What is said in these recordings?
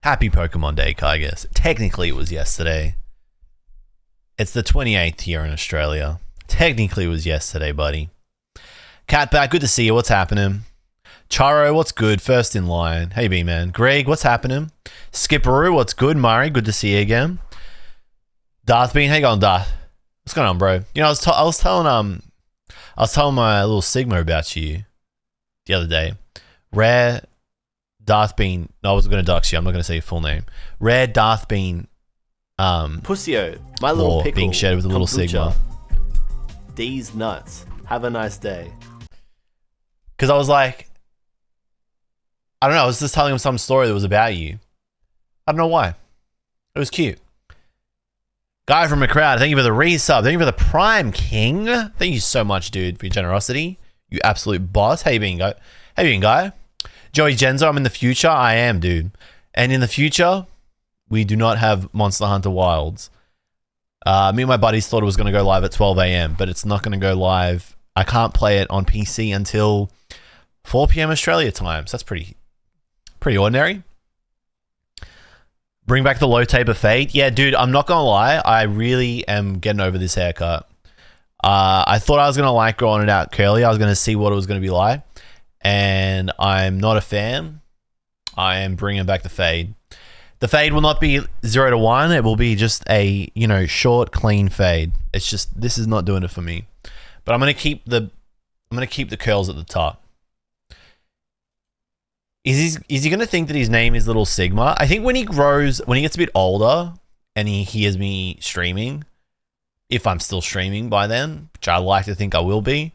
Happy Pokemon Day, I guess. Technically, it was yesterday. It's the 28th here in Australia. Technically, it was yesterday, buddy. Catback, good to see you. What's happening? Charo, what's good? First in line. Hey, B-Man. Greg, what's happening? Skipperoo, what's good? Murray, good to see you again. Darth Bean, how you going, Darth? What's going on, bro? You know, I was telling my little Sigma about you the other day. Rare Darth Bean. No, I wasn't going to dox you. I'm not going to say your full name. Rare Darth Bean. Pussio, my little pickle. Being shared with a little kombucha. Sigma. D's nuts. Have a nice day. Because I was like, I don't know. I was just telling him some story that was about you. I don't know why. It was cute. Guy from the crowd, thank you for the resub. Thank you for the Prime King. Thank you so much, dude, for your generosity. You absolute boss. How you been, guy? How you been, guy? Joey Genzo, I'm in the future. I am, dude. And in the future, we do not have Monster Hunter Wilds. Me and my buddies thought it was going to go live at 12 a.m., but it's not going to go live. I can't play it on PC until 4 p.m. Australia time. So that's pretty ordinary. Bring back the low taper fade. Yeah, dude, I'm not going to lie. I really am getting over this haircut. I thought I was going to like growing it out curly. I was going to see what it was going to be like. And I'm not a fan. I am bringing back the fade. The fade will not be 0 to 1. It will be just a, short, clean fade. It's just, this is not doing it for me. But I'm going to keep the curls at the top. Is he going to think that his name is Little Sigma? I think when he gets a bit older and he hears me streaming, if I'm still streaming by then, which I like to think I will be,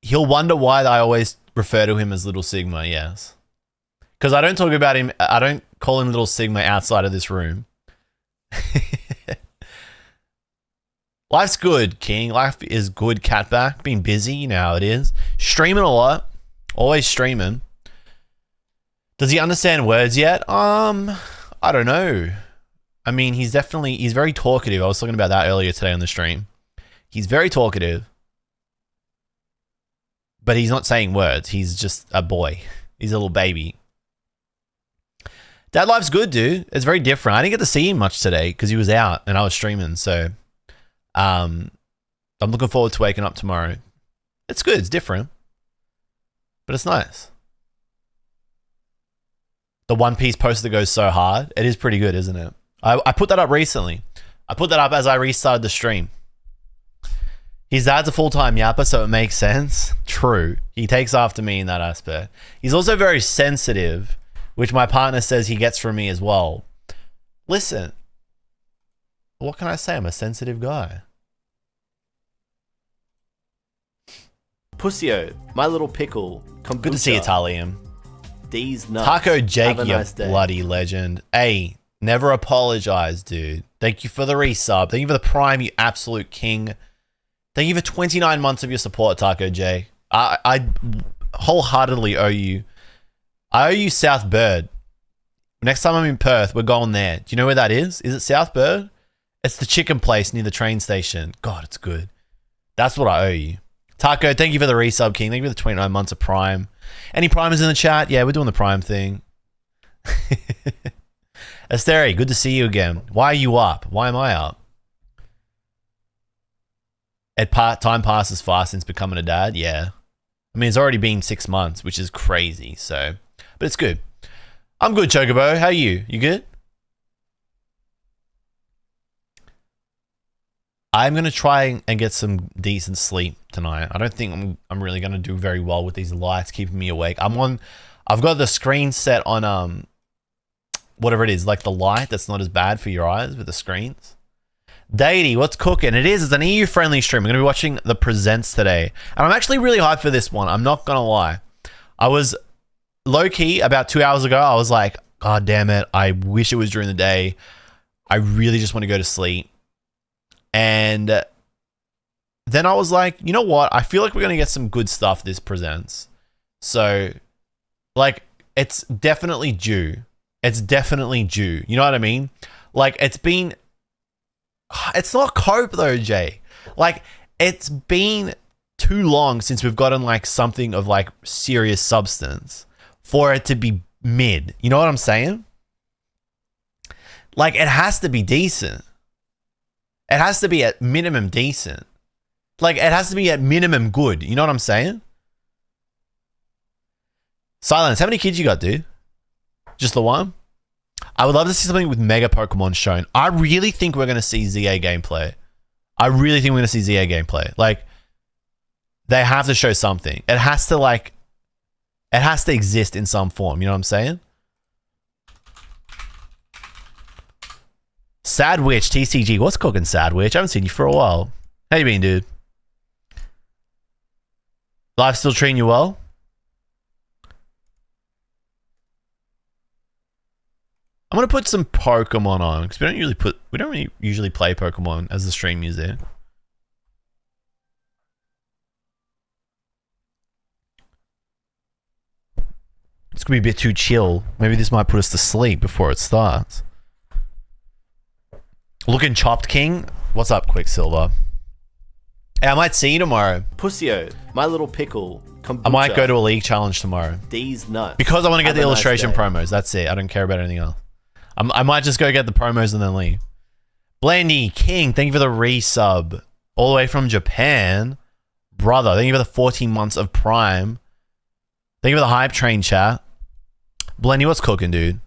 he'll wonder why I always refer to him as Little Sigma, yes. Because I don't talk about him, I don't call him Little Sigma outside of this room. Life's good, King. Life is good, Catback. Been busy, you know how it is. Streaming a lot. Always streaming. Does he understand words yet? I don't know. I mean, he's very talkative. I was talking about that earlier today on the stream. He's very talkative. But he's not saying words. He's just a boy. He's a little baby. Dad life's good, dude. It's very different. I didn't get to see him much today because he was out and I was streaming. So, I'm looking forward to waking up tomorrow. It's good. It's different. But it's nice. The One Piece poster goes so hard. It is pretty good, isn't it? I put that up recently. I put that up as I restarted the stream. His dad's a full-time yapper, so it makes sense. True. He takes after me in that aspect. He's also very sensitive, which my partner says he gets from me as well. Listen. What can I say? I'm a sensitive guy. Pussio, my little pickle. Kombucha. Good to see you, Talium. D's nuts. Taco Jake, Have a you nice day. bloody legend. Hey, never apologize, dude. Thank you for the resub. Thank you for the Prime, you absolute king. Thank you for 29 months of your support, Taco J. I wholeheartedly owe you. I owe you South Bird. Next time I'm in Perth, we're going there. Do you know where that is? Is it South Bird? It's the chicken place near the train station. God, it's good. That's what I owe you. Taco, thank you for the resub, King. Thank you for the 29 months of Prime. Any Primers in the chat? Yeah, we're doing the Prime thing. Asteri, good to see you again. Why are you up? Why am I up? Time passes fast since becoming a dad. Yeah. I mean, it's already been 6 months, which is crazy. So, but it's good. I'm good, Chocobo. How are you? You good? I'm going to try and get some decent sleep tonight. I don't think I'm really going to do very well with these lights keeping me awake. I've got the screen set on, whatever it is, like the light that's not as bad for your eyes with the screens. Deity, what's cooking? It's an EU-friendly stream. We're going to be watching The Presents today. And I'm actually really hyped for this one. I'm not going to lie. I was low-key about 2 hours ago. I was like, God damn it. I wish it was during the day. I really just want to go to sleep. And then I was like, you know what? I feel like we're going to get some good stuff this presents. So, like, it's definitely due. It's definitely due. You know what I mean? Like, it's not cope though, Jay. Like, it's been too long since we've gotten like something of like serious substance for it to be mid. You know what I'm saying? Like, it has to be decent. It has to be at minimum decent. Like, it has to be at minimum good. You know what I'm saying? Silence, how many kids you got, dude? Just the one? I would love to see something with mega Pokemon shown. I really think we're going to see ZA gameplay. I really think we're going to see ZA gameplay. Like, they have to show something. It has to, like, it has to exist in some form. You know what I'm saying? Sad Witch, TCG. What's cooking, Sad Witch? I haven't seen you for a while. How you been, dude? Life still treating you well? I'm gonna put some Pokemon on because we don't really usually play Pokemon as the stream music. It's gonna be a bit too chill. Maybe this might put us to sleep before it starts. Looking chopped, King. What's up, Quicksilver? Hey, I might see you tomorrow. Pussyo, my little pickle. Kombucha, I might go to a league challenge tomorrow. D's nuts. Because I want to get the illustration nice promos. That's it. I don't care about anything else. I might just go get the promos and then leave. Blandy King, thank you for the resub. All the way from Japan. Brother, thank you for the 14 months of Prime. Thank you for the hype train chat. Blandy, what's cooking, dude?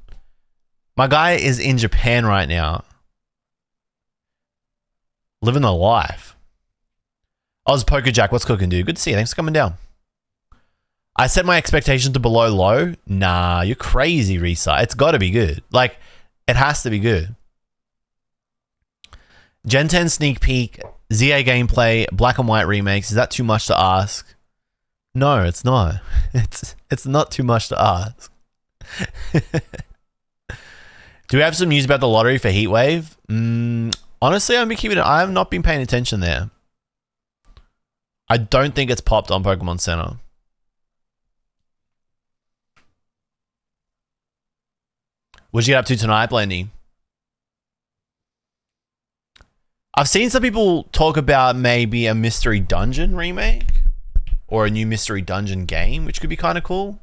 My guy is in Japan right now. Living the life. Oz Pokerjack, what's cooking, dude? Good to see you. Thanks for coming down. I set my expectations to below low. Nah, you're crazy, Risa. It's got to be good. Like, it has to be good. Gen 10 sneak peek, ZA gameplay, black and white remakes. Is that too much to ask? No, it's not. It's not too much to ask. Do we have some news about the lottery for Heatwave? Honestly, I have not been paying attention there. I don't think it's popped on Pokemon Center. What'd you get up to tonight, Blendy? I've seen some people talk about maybe a Mystery Dungeon remake or a new Mystery Dungeon game, which could be kind of cool.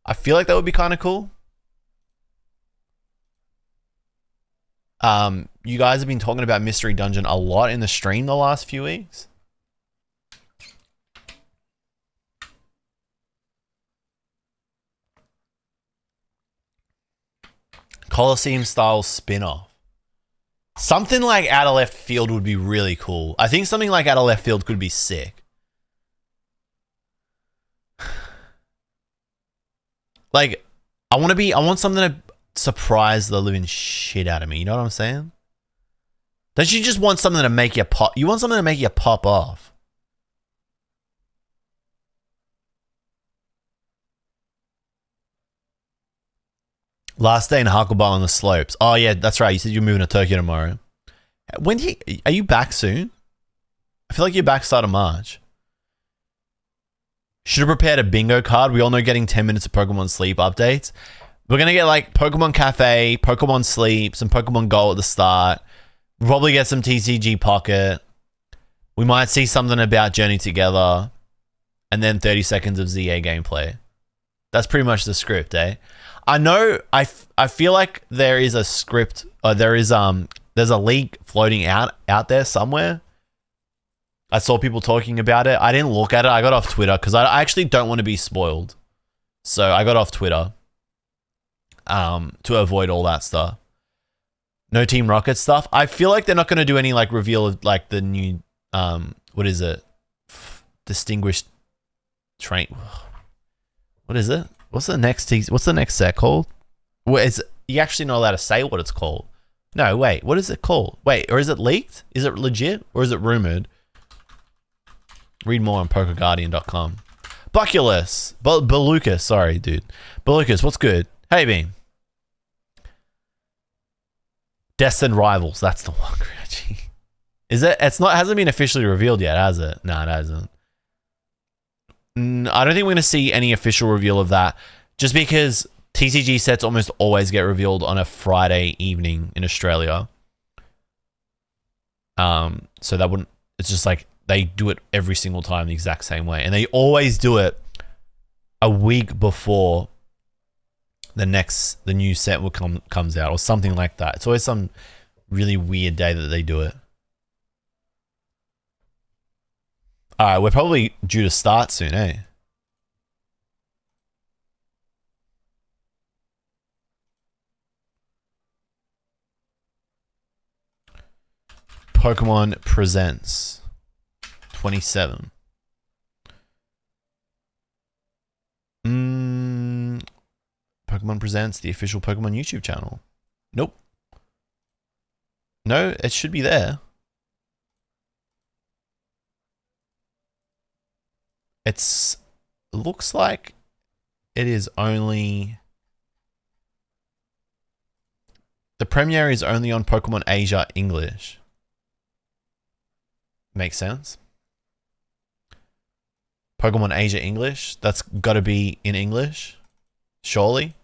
I feel like that would be kind of cool. You guys have been talking about Mystery Dungeon a lot in the stream the last few weeks. Coliseum style spin-off. Something like Out of Left Field would be really cool. I think something like Out of Left Field could be sick. Like, I want something to surprise the living shit out of me. You know what I'm saying? Don't you just want something to make you pop? You want something to make you pop off. Last day in Huckleberry on the slopes. Oh yeah, that's right. You said you're moving to Tokyo tomorrow. Are you back soon? I feel like you're back start of March. Should have prepared a bingo card. We all know getting 10 minutes of Pokemon Sleep updates. We're going to get like Pokemon Cafe, Pokemon Sleep, some Pokemon Go at the start. We'll probably get some TCG Pocket. We might see something about Journey Together. And then 30 seconds of ZA gameplay. That's pretty much the script, eh? I know, I feel like there is a script, or there's a leak floating out there somewhere. I saw people talking about it. I didn't look at it. I got off Twitter because I actually don't want to be spoiled. So I got off Twitter to avoid all that stuff. No Team Rocket stuff. I feel like they're not going to do any like reveal of like the new, what is it? Distinguished train. What is it? What's the next set called? You actually not allowed to say what it's called. No, wait. What is it called? Wait, or is it leaked? Is it legit? Or is it rumored? Read more on PokerGuardian.com. Buculus. Balucas. Sorry, dude. Balucas, what's good? Hey, Beam. Destined Rivals. That's the one, Grouchy. Is it? Hasn't been officially revealed yet, has it? No, it hasn't. I don't think we're going to see any official reveal of that. Just because TCG sets almost always get revealed on a Friday evening in Australia. So that wouldn't... It's just like they do it every single time the exact same way. And they always do it a week before the new set will comes out or something like that. It's always some really weird day that they do it. All right, we're probably due to start soon, eh? Pokemon Presents 27. Pokemon Presents, the official Pokemon YouTube channel. Nope. No, it should be there. Looks like it is only... The premiere is only on Pokemon Asia English. Makes sense. Pokemon Asia English? That's got to be in English? Surely?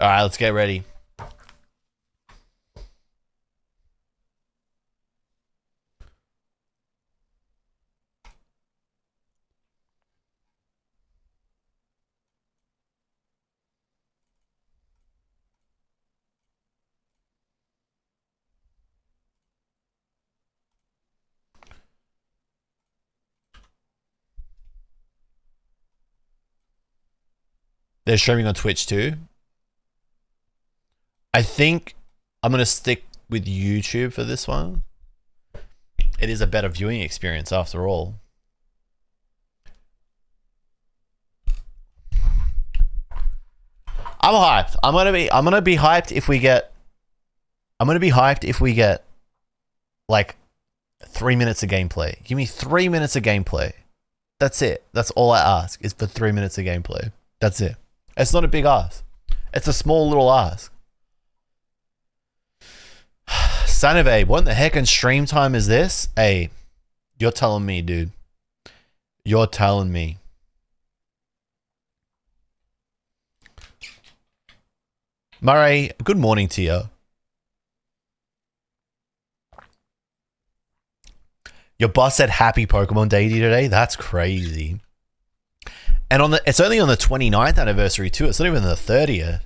Alright, let's get ready. They're streaming on Twitch too. I think I'm going to stick with YouTube for this one. It is a better viewing experience after all. I'm hyped. I'm gonna be hyped if we get like 3 minutes of gameplay. Give me 3 minutes of gameplay. That's it. That's all I ask is for 3 minutes of gameplay. That's it. It's not a big ask. It's a small little ask. Son of a, what in the heck in stream time is this? Hey, you're telling me, dude. You're telling me. Murray, good morning to you. Your boss said happy Pokemon Day to you today? That's crazy. And it's only on the 29th anniversary too. It's not even the 30th.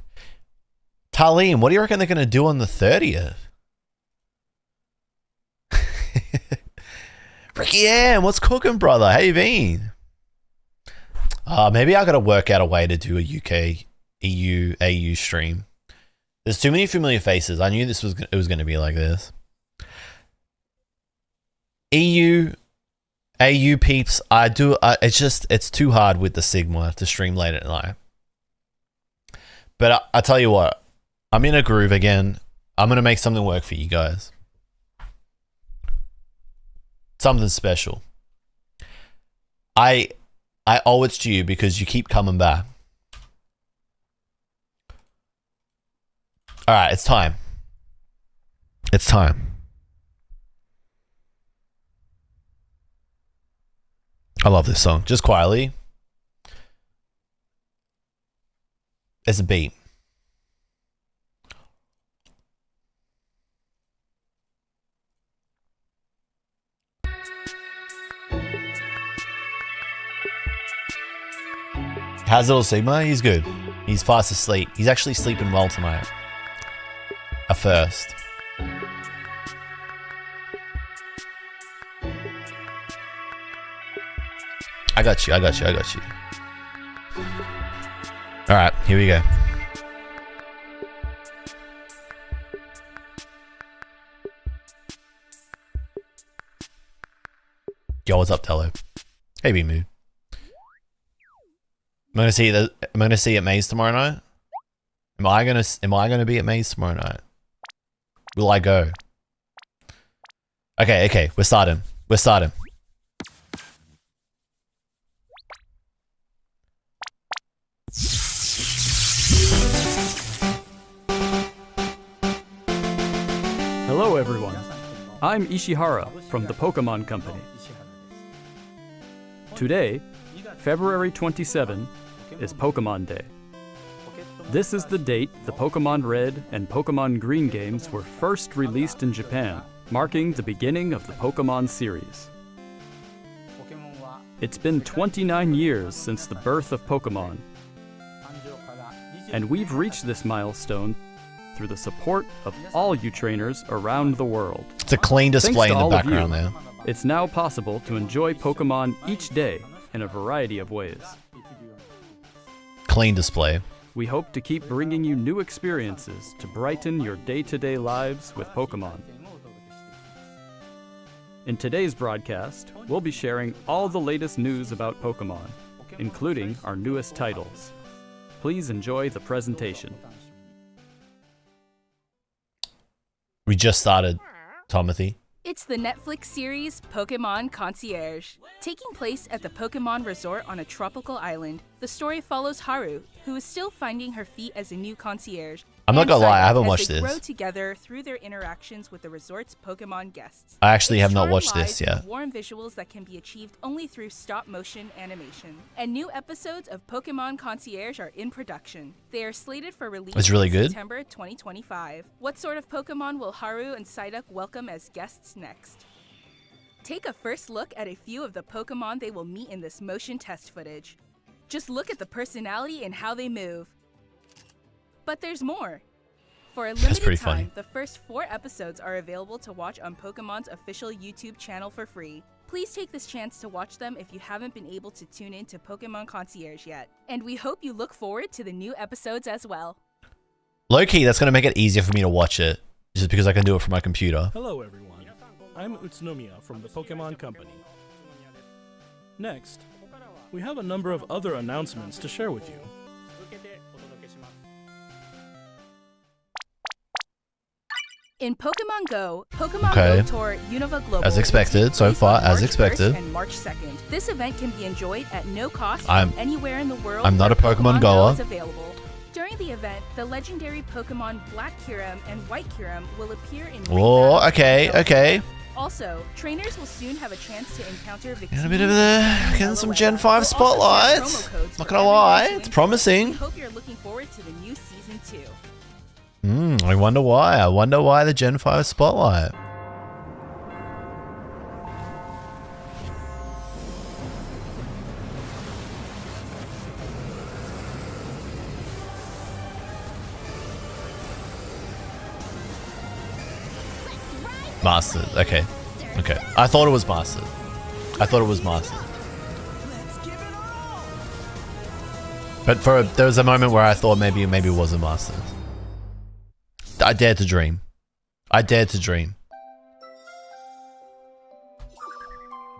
Talim, what do you reckon they're going to do on the 30th? Ricky M, what's cooking, brother? How you been? Maybe I got to work out a way to do a UK, EU, AU stream. There's too many familiar faces. I knew it was going to be like this. EU, AU peeps, it's too hard with the Sigma to stream late at night. But I tell you what, I'm in a groove again. I'm going to make something work for you guys. Something special. I owe it to you because you keep coming back. All right, it's time. It's time. I love this song. Just quietly. There's a beat. How's little Sigma? He's good. He's fast asleep. He's actually sleeping well tonight. At first. I got you. Alright, here we go. Yo, what's up, Tello? Hey, B-Mood. I'm gonna see you at Maze tomorrow night. Am I gonna be at Maze tomorrow night? Will I go? Okay, we're starting. Hello everyone, I'm Ishihara from the Pokemon Company. Today, February 27, is Pokemon Day. This is the date the Pokemon Red and Pokemon Green games were first released in Japan, marking the beginning of the Pokemon series. It's been 29 years since the birth of Pokemon, and we've reached this milestone through the support of all you trainers around the world. It's a clean display in the background there. It's now possible to enjoy Pokemon each day in a variety of ways. Clean display. We hope to keep bringing you new experiences to brighten your day-to-day lives with Pokemon. In today's broadcast, we'll be sharing all the latest news about Pokemon, including our newest titles. Please enjoy the presentation. We just started, Timothy. It's the Netflix series Pokemon Concierge. Taking place at the Pokemon Resort on a tropical island, the story follows Haru, who is still finding her feet as a new concierge. I'm not gonna lie, I haven't as watched they this. grow together through their interactions with the resort's Pokemon guests. I actually have not charm watched lies this in yet. Warm visuals that can be achieved only through stop-motion animation. And new episodes of Pokemon Concierge are in production. They are slated for release It's really in good? September 2025. What sort of Pokemon will Haru and Psyduck welcome as guests next? Take a first look at a few of the Pokemon they will meet in this motion test footage. Just look at the personality and how they move. But there's more. For a limited pretty time, funny. the first 4 episodes are available to watch on Pokemon's official YouTube channel for free. Please take this chance to watch them if you haven't been able to tune in to Pokemon Concierge yet. And we hope you look forward to the new episodes as well. Low-key, that's going to make it easier for me to watch it, just because I can do it from my computer. Hello everyone, I'm Utsunomiya from the Pokemon Company. Next, we have a number of other announcements to share with you. In Pokemon Go, Pokemon Okay. Go Tour Unova Global. As expected, so takes far, place on as March expected. 1st and March 2nd. This event can be enjoyed at no cost I'm- from anywhere in the world. I'm not a where Pokemon Go goer. is available. During the event, the legendary Pokemon Black Kyurem and White Kyurem will appear in ring Oh, battles okay, and okay. Also, trainers will soon have a chance to encounter Getting Victini a bit of the, getting some Gen 5 spotlights. Not gonna lie, it's We promising. hope you're looking forward to the new season 2. I wonder why. I wonder why the Gen 5 spotlight. Mastered. Okay. Okay. I thought it was mastered. I thought it was mastered. But there was a moment where I thought maybe it wasn't mastered. I dared to dream. I dared to dream.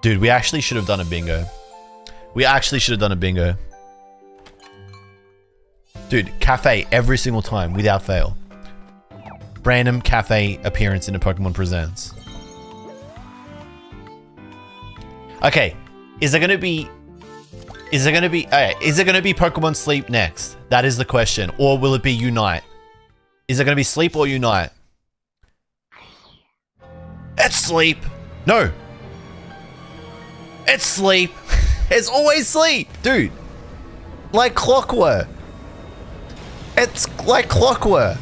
Dude, we actually should have done a bingo. We actually should have done a bingo. Dude, cafe every single time without fail. Random cafe appearance in a Pokemon Presents. Okay, is it gonna be Pokemon Sleep next? That is the question. Or will it be Unite? Is it gonna be Sleep or Unite? It's Sleep. No. It's Sleep. It's always Sleep, dude. Like clockwork. It's like clockwork.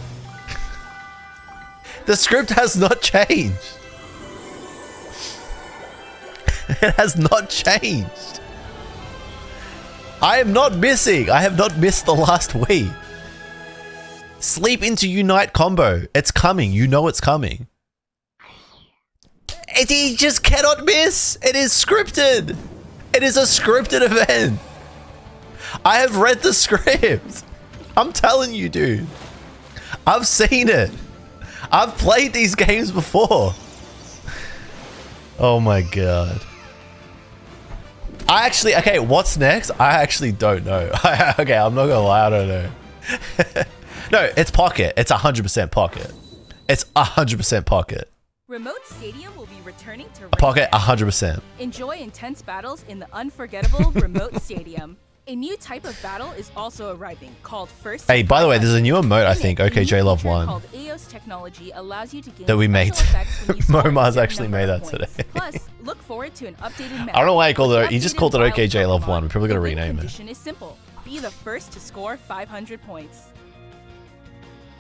The script has not changed. It has not changed. I am not missing. I have not missed the last week. Sleep into Unite combo. It's coming. You know it's coming. He just cannot miss. It is scripted. It is a scripted event. I have read the script. I'm telling you, dude. I've seen it. I've played these games before. Oh my god. Okay, what's next? I actually don't know. Okay, I'm not gonna lie, I don't know. No, it's Pocket. It's 100% Pocket. It's 100% Pocket. Remote Stadium will be returning to A Pocket 100%. Enjoy intense battles in the unforgettable Remote Stadium. A new type of battle is also arriving, called First. Hey, by the way, there's a new emote, I In it, think, a new okJLUV feature 1. called AOS technology allows you to gain That we made. special effects when you score a Momar's certain actually number made of that points. today. Plus, look forward to an updated map. I don't know why he called With it. He just updated called it wild okJLUV 1. Pokemon. We're probably gonna The win rename it. condition is simple. Be the first to score 500 points.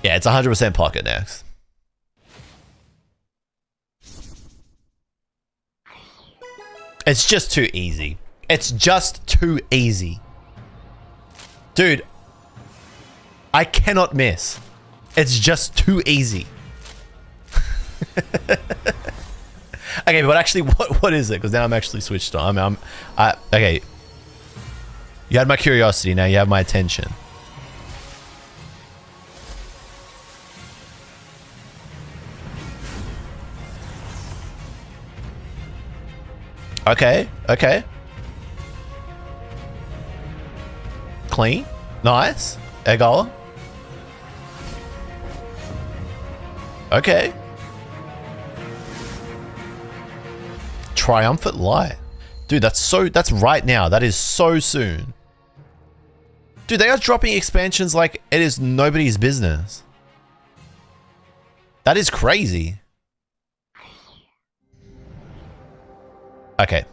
Yeah, it's 100% Pocket next. It's just too easy. It's just too easy. Dude, I cannot miss. It's just too easy. Okay, but actually, what is it? Because now I'm actually switched on. Okay. You had my curiosity, now you have my attention. Okay, okay. Clean. Nice. Eggola. Okay. Triumphant Light. Dude, that's right now. That is so soon. Dude, they are dropping expansions like it is nobody's business. That is crazy. Okay.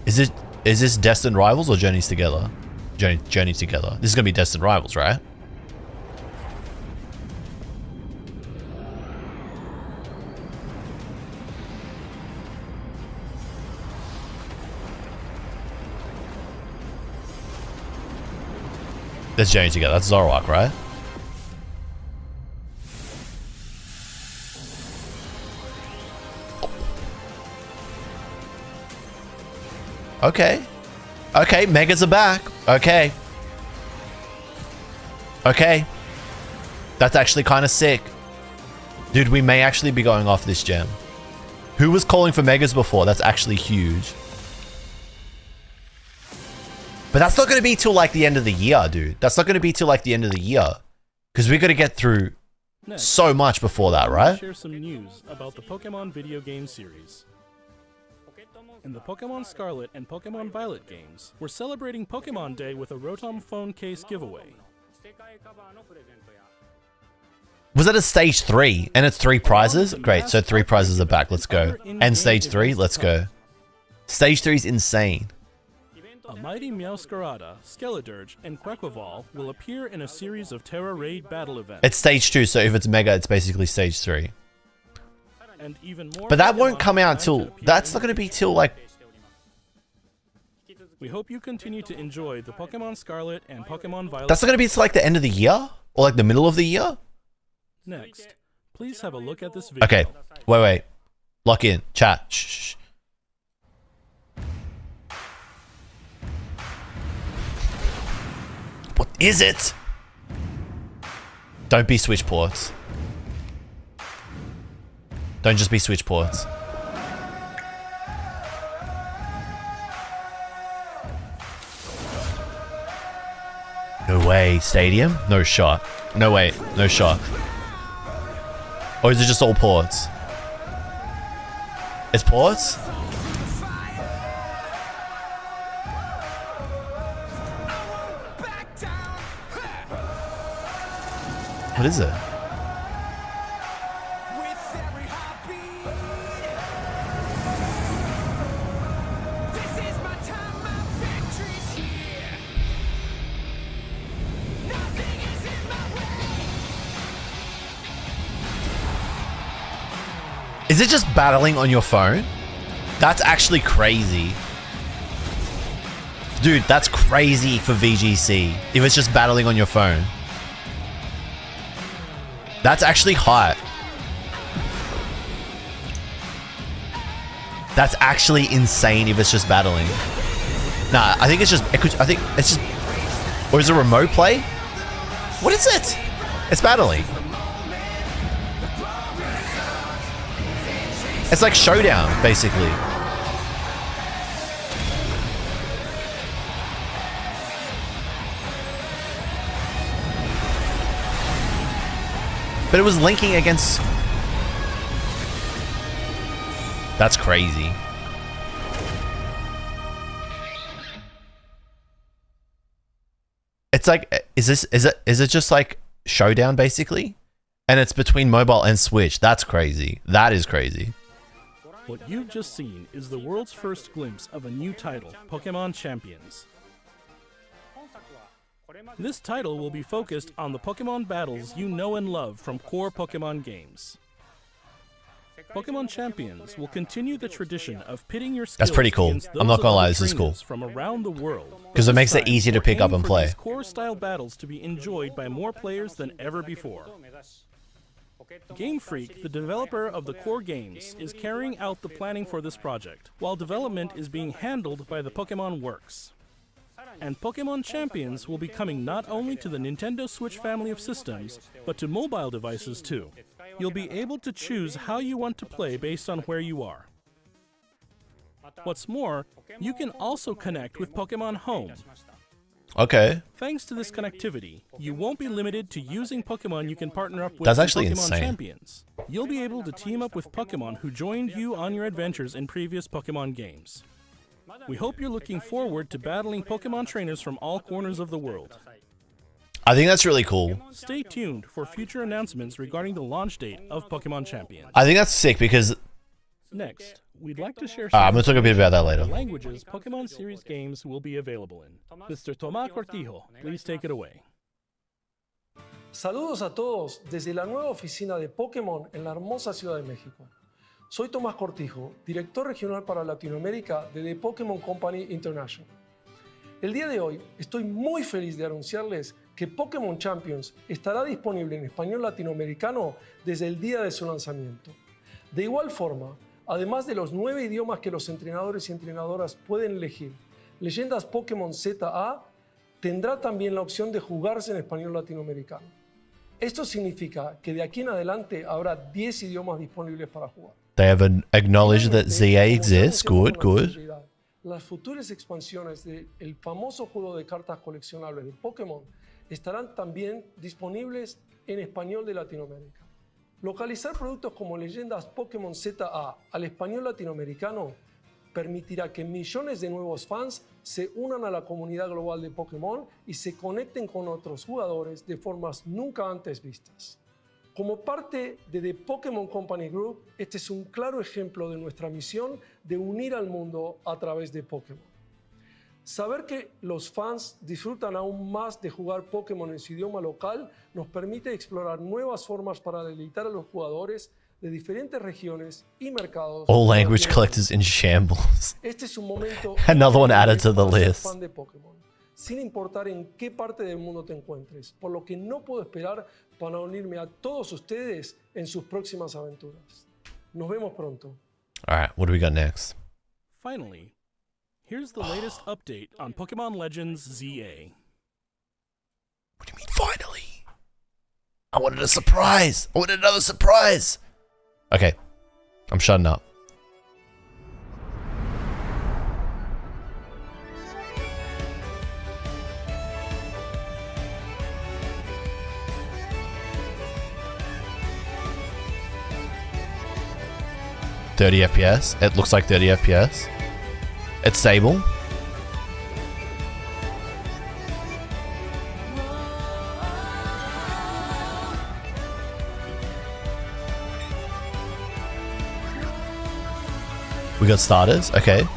Is this Destined Rivals or Journeys Together? Journeys Together. This is gonna be Destined Rivals, right? That's Journey Together. That's Zoroark, right? Okay. Okay, Megas are back. Okay. Okay. That's actually kind of sick. Dude, we may actually be going off this gem. Who was calling for Megas before? That's actually huge. But that's not going to be till like the end of the year, dude. That's not going to be till like the end of the year. Because we got to get through so much before that, right? Share some news about the Pokemon video game series. In the Pokemon Scarlet and Pokemon Violet games, we're celebrating Pokemon Day with a Rotom phone case giveaway. Was that a stage 3? And it's 3 prizes? Great, so 3 prizes are back. Let's go. And stage 3? Let's go. Stage 3 is insane. A mighty Meowscarada, Skeledirge, and Quaquaval will appear in a series of Terra Raid battle events. It's stage 2, so if it's Mega, it's basically stage 3. And even more But that won't Pokemon come out plan till... to appear That's in not going to the be till like... We hope you continue to enjoy the Pokemon Scarlet and Pokemon Violet. That's not going to be till like the end of the year? Or like the middle of the year? Next, please have a look at this video. Okay, wait. Lock in. Chat. Shh. What is it? Don't be switch ports. Don't just be switch ports. No way. Stadium? No shot. No way. No shot. Or is it just all ports? It's ports? What is it? Is it just battling on your phone? That's actually crazy. Dude, that's crazy for VGC. If it's just battling on your phone. That's actually hot. That's actually insane if it's just battling. Nah, I think it's just... I think it's just... Or is it remote play? What is it? It's battling. It's like Showdown, basically. But it was linking against... That's crazy. It's like, is it just like Showdown basically? And it's between mobile and Switch. That's crazy. That is crazy. What you've just seen is the world's first glimpse of a new title, Pokemon Champions. This title will be focused on the Pokemon battles you know and love from core Pokemon games. Pokemon Champions will continue the tradition of pitting your skills. That's pretty cool. against I'm not those gonna of lie, other this is cool. trainers from around the world. 'Cause it makes it This time, easier to we're pick up aiming and for play. these core-style battles to be enjoyed by more players than ever before. Game Freak, the developer of the core games, is carrying out the planning for this project, while development is being handled by the Pokemon Works. And Pokemon Champions will be coming not only to the Nintendo Switch family of systems, but to mobile devices too. You'll be able to choose how you want to play based on where you are. What's more, you can also connect with Pokemon Home. Okay. Thanks to this connectivity, you won't be limited to using Pokemon you can partner up with That's in actually Pokemon insane. Champions. You'll be able to team up with Pokemon who joined you on your adventures in previous Pokemon games. We hope you're looking forward to battling Pokemon trainers from all corners of the world. I think that's really cool. Stay tuned for future announcements regarding the launch date of Pokemon Champions. I think that's sick because Next, we'd like to share I'm gonna talk a bit about that the later. languages Pokemon series games will be available in. Mr. Tomás Cortijo, please take it away. Saludos a todos desde la nueva oficina de Pokémon en la hermosa Ciudad de México. Soy Tomás Cortijo, director regional para Latinoamérica de The Pokémon Company International. El día de hoy estoy muy feliz de anunciarles que Pokémon Champions estará disponible en español latinoamericano desde el día de su lanzamiento. De igual forma, además de los 9 idiomas que los entrenadores y entrenadoras pueden elegir, Leyendas Pokémon ZA tendrá también la opción de jugarse en español latinoamericano. Esto significa que de aquí en adelante habrá 10 idiomas disponibles para jugar. They have acknowledged that ZA exists. Good, good. Las futuras expansiones del famoso juego de cartas coleccionables de Pokémon estarán también disponibles en español de Latinoamérica. Localizar productos como Leyendas Pokémon ZA al español latinoamericano permitirá que millones de nuevos fans se unan a la comunidad global de Pokémon y se conecten con otros jugadores de formas nunca antes vistas. Como parte de The Pokémon Company Group, este es un claro ejemplo de nuestra misión de unir al mundo a través de Pokémon. Saber que los fans disfrutan aún más de jugar Pokémon en su idioma local nos permite explorar nuevas formas para deleitar a los jugadores de diferentes regiones y mercados. All language collectors in shambles. Este es un momento Another one added to the para ser list. fan de Pokémon, sin importar en qué parte del mundo te encuentres, por lo que no puedo esperar para unirme a todos ustedes en sus próximas aventuras. Nos vemos pronto. All right, what do we got next? Finally, here's the latest update on Pokemon Legends ZA. What do you mean finally? I wanted a surprise. I wanted another surprise. Okay, I'm shutting up. .30 FPS. It looks like 30 FPS. It's stable. We got starters. Okay.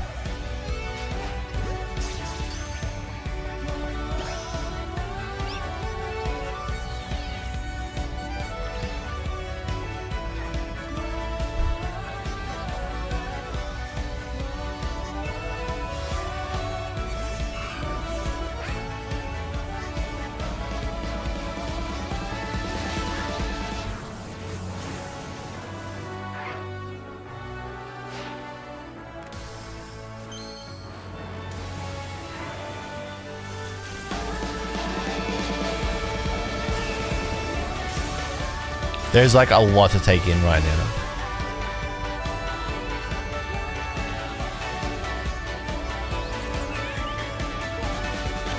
There's like a lot to take in right now.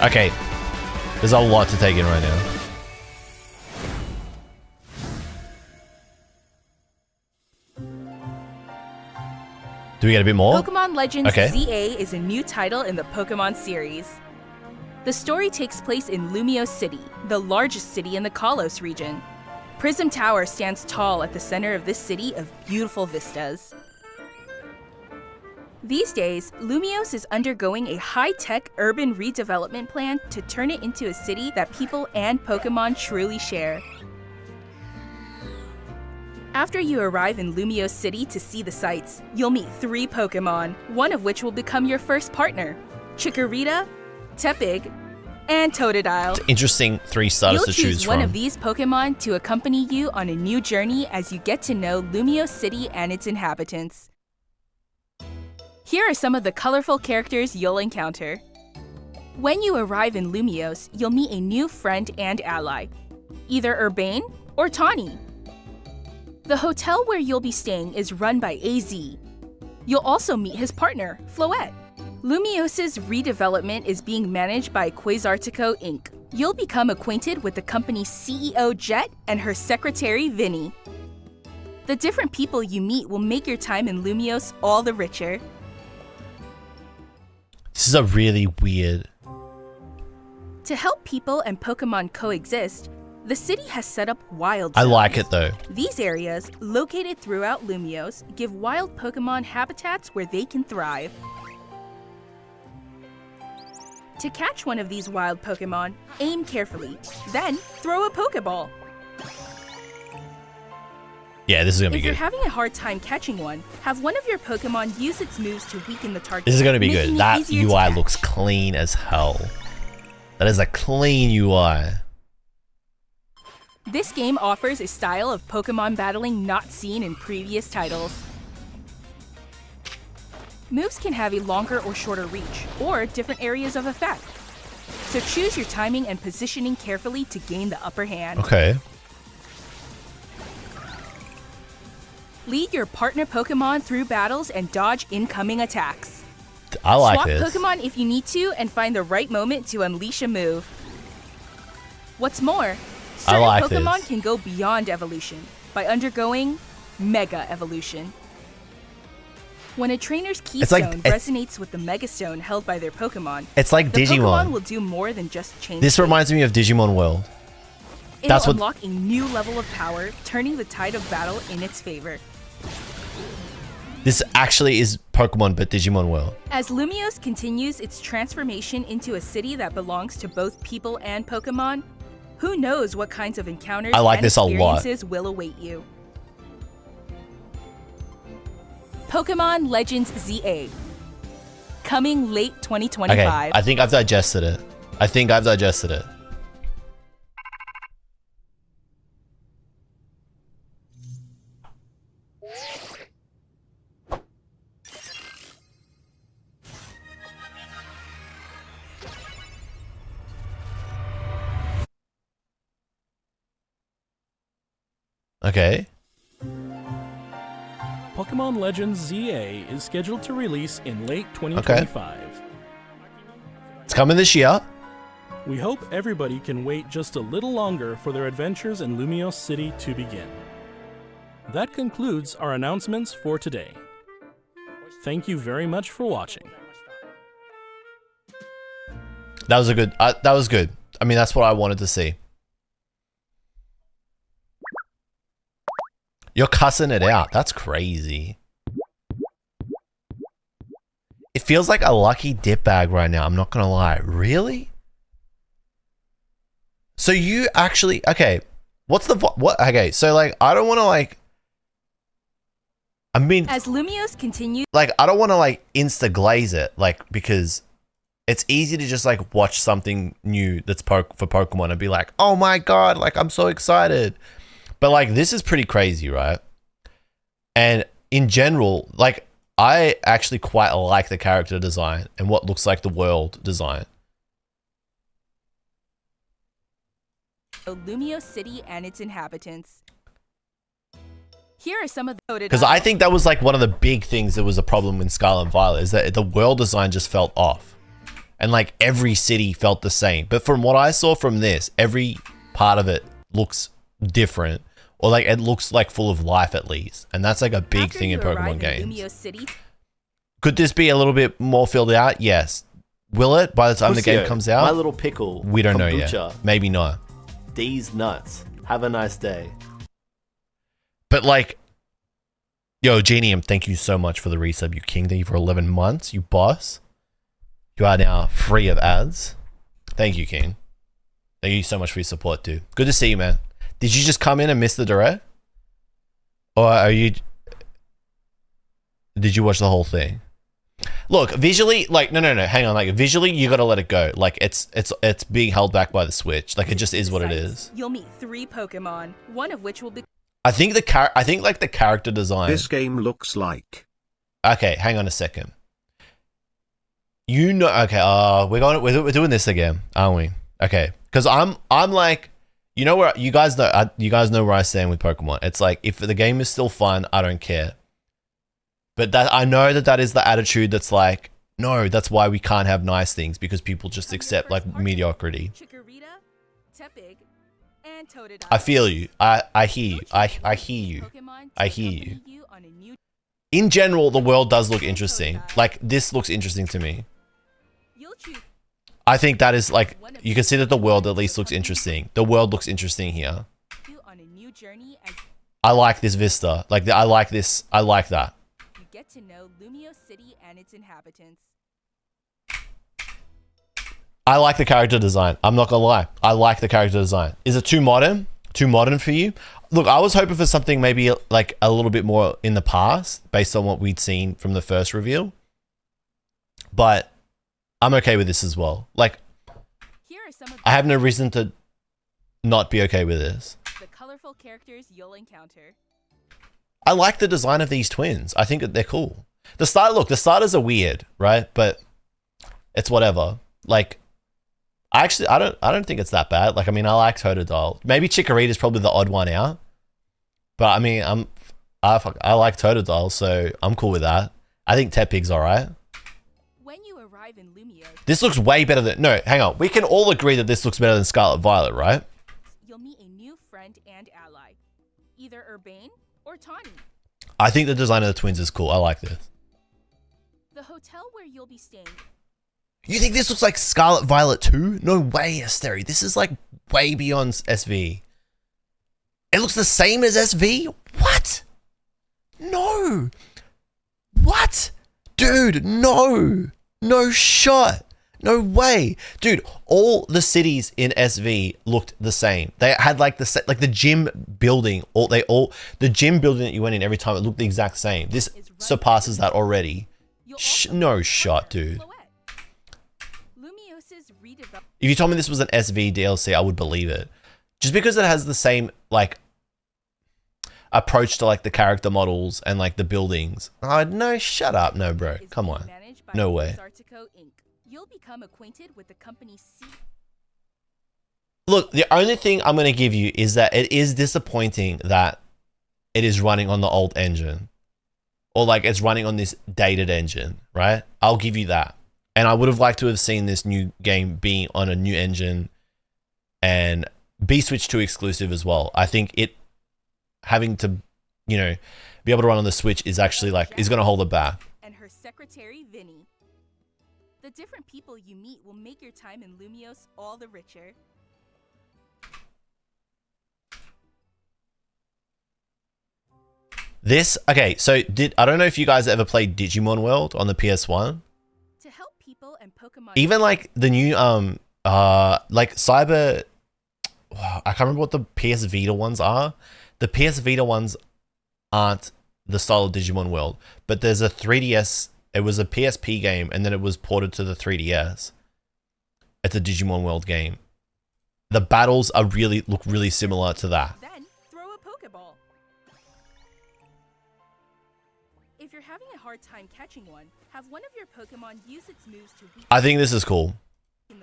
Okay. There's a lot to take in right now. Do we get a bit more? Pokemon Legends Okay. ZA is a new title in the Pokemon series. The story takes place in Lumio City, the largest city in the Kalos region. Prism Tower stands tall at the center of this city of beautiful vistas. These days, Lumiose is undergoing a high-tech urban redevelopment plan to turn it into a city that people and Pokemon truly share. After you arrive in Lumiose City to see the sights, you'll meet 3 Pokemon, one of which will become your first partner: Chikorita, Tepig, and Totodile. Interesting 3 starters to choose You'll choose one from. of these Pokemon to accompany you on a new journey as you get to know Lumiose City and its inhabitants. Here are some of the colorful characters you'll encounter. When you arrive in Lumiose, you'll meet a new friend and ally, either Urbane or Tawny. The hotel where you'll be staying is run by AZ. You'll also meet his partner, Floette. Lumiose's redevelopment is being managed by Quasartico Inc. You'll become acquainted with the company's CEO Jet and her secretary Vinny. The different people you meet will make your time in Lumiose all the richer. This is a really weird. To help people and Pokemon coexist, the city has set up wild I zones. like it though. These areas, located throughout Lumiose, give wild Pokemon habitats where they can thrive. To catch one of these wild Pokemon, aim carefully, then throw a Pokeball. Yeah, this is gonna be If you're good. having a hard time catching one, have one of your Pokemon use its moves to weaken the target. This is gonna be making good. it That easier to UI catch. looks clean as hell. That is a clean UI. This game offers a style of Pokemon battling not seen in previous titles. Moves can have a longer or shorter reach, or different areas of effect. So choose your timing and positioning carefully to gain the upper hand. Okay. Lead your partner Pokemon through battles and dodge incoming attacks. I like Swap this. Pokemon if you need to and find the right moment to unleash a move. What's more, certain like Pokemon this. can go beyond evolution by undergoing Mega Evolution. When a trainer's It's like- Keystone resonates with the Mega Stone held by their Pokemon, It's like the Pokemon Digimon. will do more than just change. This shape. reminds me of Digimon World. It'll that's what- unlock a new level of power, turning the tide of battle in its favor. This actually is Pokemon, but Digimon World. As Lumiose continues its transformation into a city that belongs to both people and Pokemon, who knows what kinds of encounters I like and this a lot. experiences will await you. Pokemon Legends ZA. Coming late Okay, 2025. I think I've digested it. I think I've digested it. Okay. Pokemon Legends ZA is scheduled to release in late 2025. It's coming this year. We hope everybody can wait just a little longer for their adventures in Lumiose City to begin. That concludes our announcements for today. Thank you very much for watching. That was a good. That was good. I mean, that's what I wanted to see. You're cussing it out. That's crazy. It feels like a lucky dip bag right now. I'm not gonna lie. Really? So you actually okay? What's the what? Okay, so like I don't want to like. I mean, As Lumiose continues, like I don't want to like insta glaze it, like because it's easy to just like watch something new that's for Pokemon and be like, oh my god, like I'm so excited. But like this is pretty crazy, right? And in general, like I actually quite like the character design and what looks like the world design. Lumiose City and its inhabitants. Here are some of the Because I think that was like one of the big things that was a problem in Scarlet and Violet is that the world design just felt off. And like every city felt the same. But from what I saw from this, every part of it looks different. Or like it looks like full of life at least. And that's like a big After thing in you arrive Pokemon games. Lumiose City, Could this be a little bit more filled out? Yes. Will it by the time the game Pusio, comes My out? Little Pickle. We don't know Kombucha, yet. Maybe not. D's nuts. Have a nice day. But like, Yo, Genium, thank you so much for the resub, you king. Thank you for 11 months, you boss. You are now free of ads. Thank you, King. Thank you so much for your support, dude. Good to see you, man. Did you just come in and miss the direct? Or are you... Did you watch the whole thing? Look, visually, like, no, hang on. Like, visually, you gotta let it go. Like, it's being held back by the Switch. Like, it just is what it is. You'll meet 3 Pokemon, one of which will be... I think the character design... This game looks like... Okay, hang on a second. You know, okay, we're doing this again, aren't we? Okay, because I'm like, you know where you guys know where I stand with Pokemon. It's like, if the game is still fun, I don't care. But that I know that is the attitude that's like, no, that's why we can't have nice things, because people just accept like mediocrity. I feel you. I hear you. I hear you. I hear you. In general, the world does look interesting. Like, this looks interesting to me. I think that is like, you can see that the world at least looks interesting. The world looks interesting here. I like this vista. Like, I like this. I like that. You get to know Lumio City and its inhabitants. I like the character design. I'm not gonna lie. I like the character design. Is it too modern? Too modern for you? Look, I was hoping for something maybe like a little bit more in the past, based on what we'd seen from the first reveal. But I'm okay with this as well. Like, Here are some of I have no reason to not be okay with this. the colorful characters you'll encounter. I like the design of these twins. I think that they're cool. The starters are weird, right? But it's whatever. Like, I don't think it's that bad. Like, I mean, I like Totodile. Maybe Chikorita's probably the odd one out. But I mean, I like Totodile, so I'm cool with that. I think Tepig's alright. When you arrive in Lumio, This looks way better than... No, hang on. We can all agree that this looks better than Scarlet Violet, right? you'll meet a new friend and ally, either Urbane or Tawny. I think the design of the twins is cool. I like this. The hotel where you'll be staying. You think this looks like Scarlet Violet 2? No way, Asteri. This is like way beyond SV. It looks the same as SV? What? No. What? Dude, no. No shot. No way. Dude, all the cities in SV looked the same. They had like the gym building, the gym building that you went in every time, it looked the exact same. This surpasses that already. No shot, dude. If you told me this was an SV DLC, I would believe it. Just because it has the same, like, approach to, like, the character models and, like, the buildings. Oh, no, shut up. No, bro. Come on. No way. You'll become acquainted with the company's Look, the only thing I'm going to give you is that it is disappointing that it is running on the old engine. Or, like, it's running on this dated engine, right? I'll give you that. And I would have liked to have seen this new game being on a new engine and be Switch 2 exclusive as well. I think it having to, you know, be able to run on the Switch is actually like, is going to hold it back. And her secretary, Vinny. The different people you meet will make your time in Lumios all the richer. This, okay, so I don't know if you guys ever played Digimon World on the PS1. To help people and Pokemon. Even like the new, like Cyber, I can't remember what the PS Vita ones are. The PS Vita ones aren't the style of Digimon World, but there's a 3DS, it was a PSP game, and then it was ported to the 3DS. It's a Digimon World game. The battles are look really similar to that. Then throw a Pokeball. If you're having a hard time catching one, have one of your Pokemon use its moves to weaken. I think this is cool.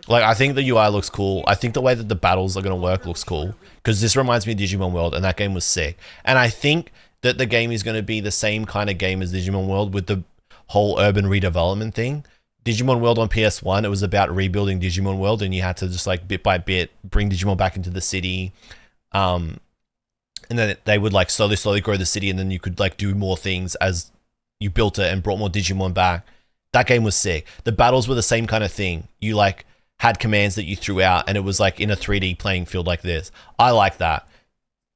Like, I think the UI looks cool. I think the way that the battles are going to work looks cool. Because this reminds me of Digimon World, and that game was sick. And I think that the game is going to be the same kind of game as Digimon World with the whole urban redevelopment thing. Digimon World on PS1, it was about rebuilding Digimon World, and you had to just, like, bit by bit, bring Digimon back into the city. And then they would, like, slowly grow the city, and then you could, like, do more things as you built it and brought more Digimon back. That game was sick. The battles were the same kind of thing. You, like, had commands that you threw out, and it was like in a 3D playing field like this. I like that.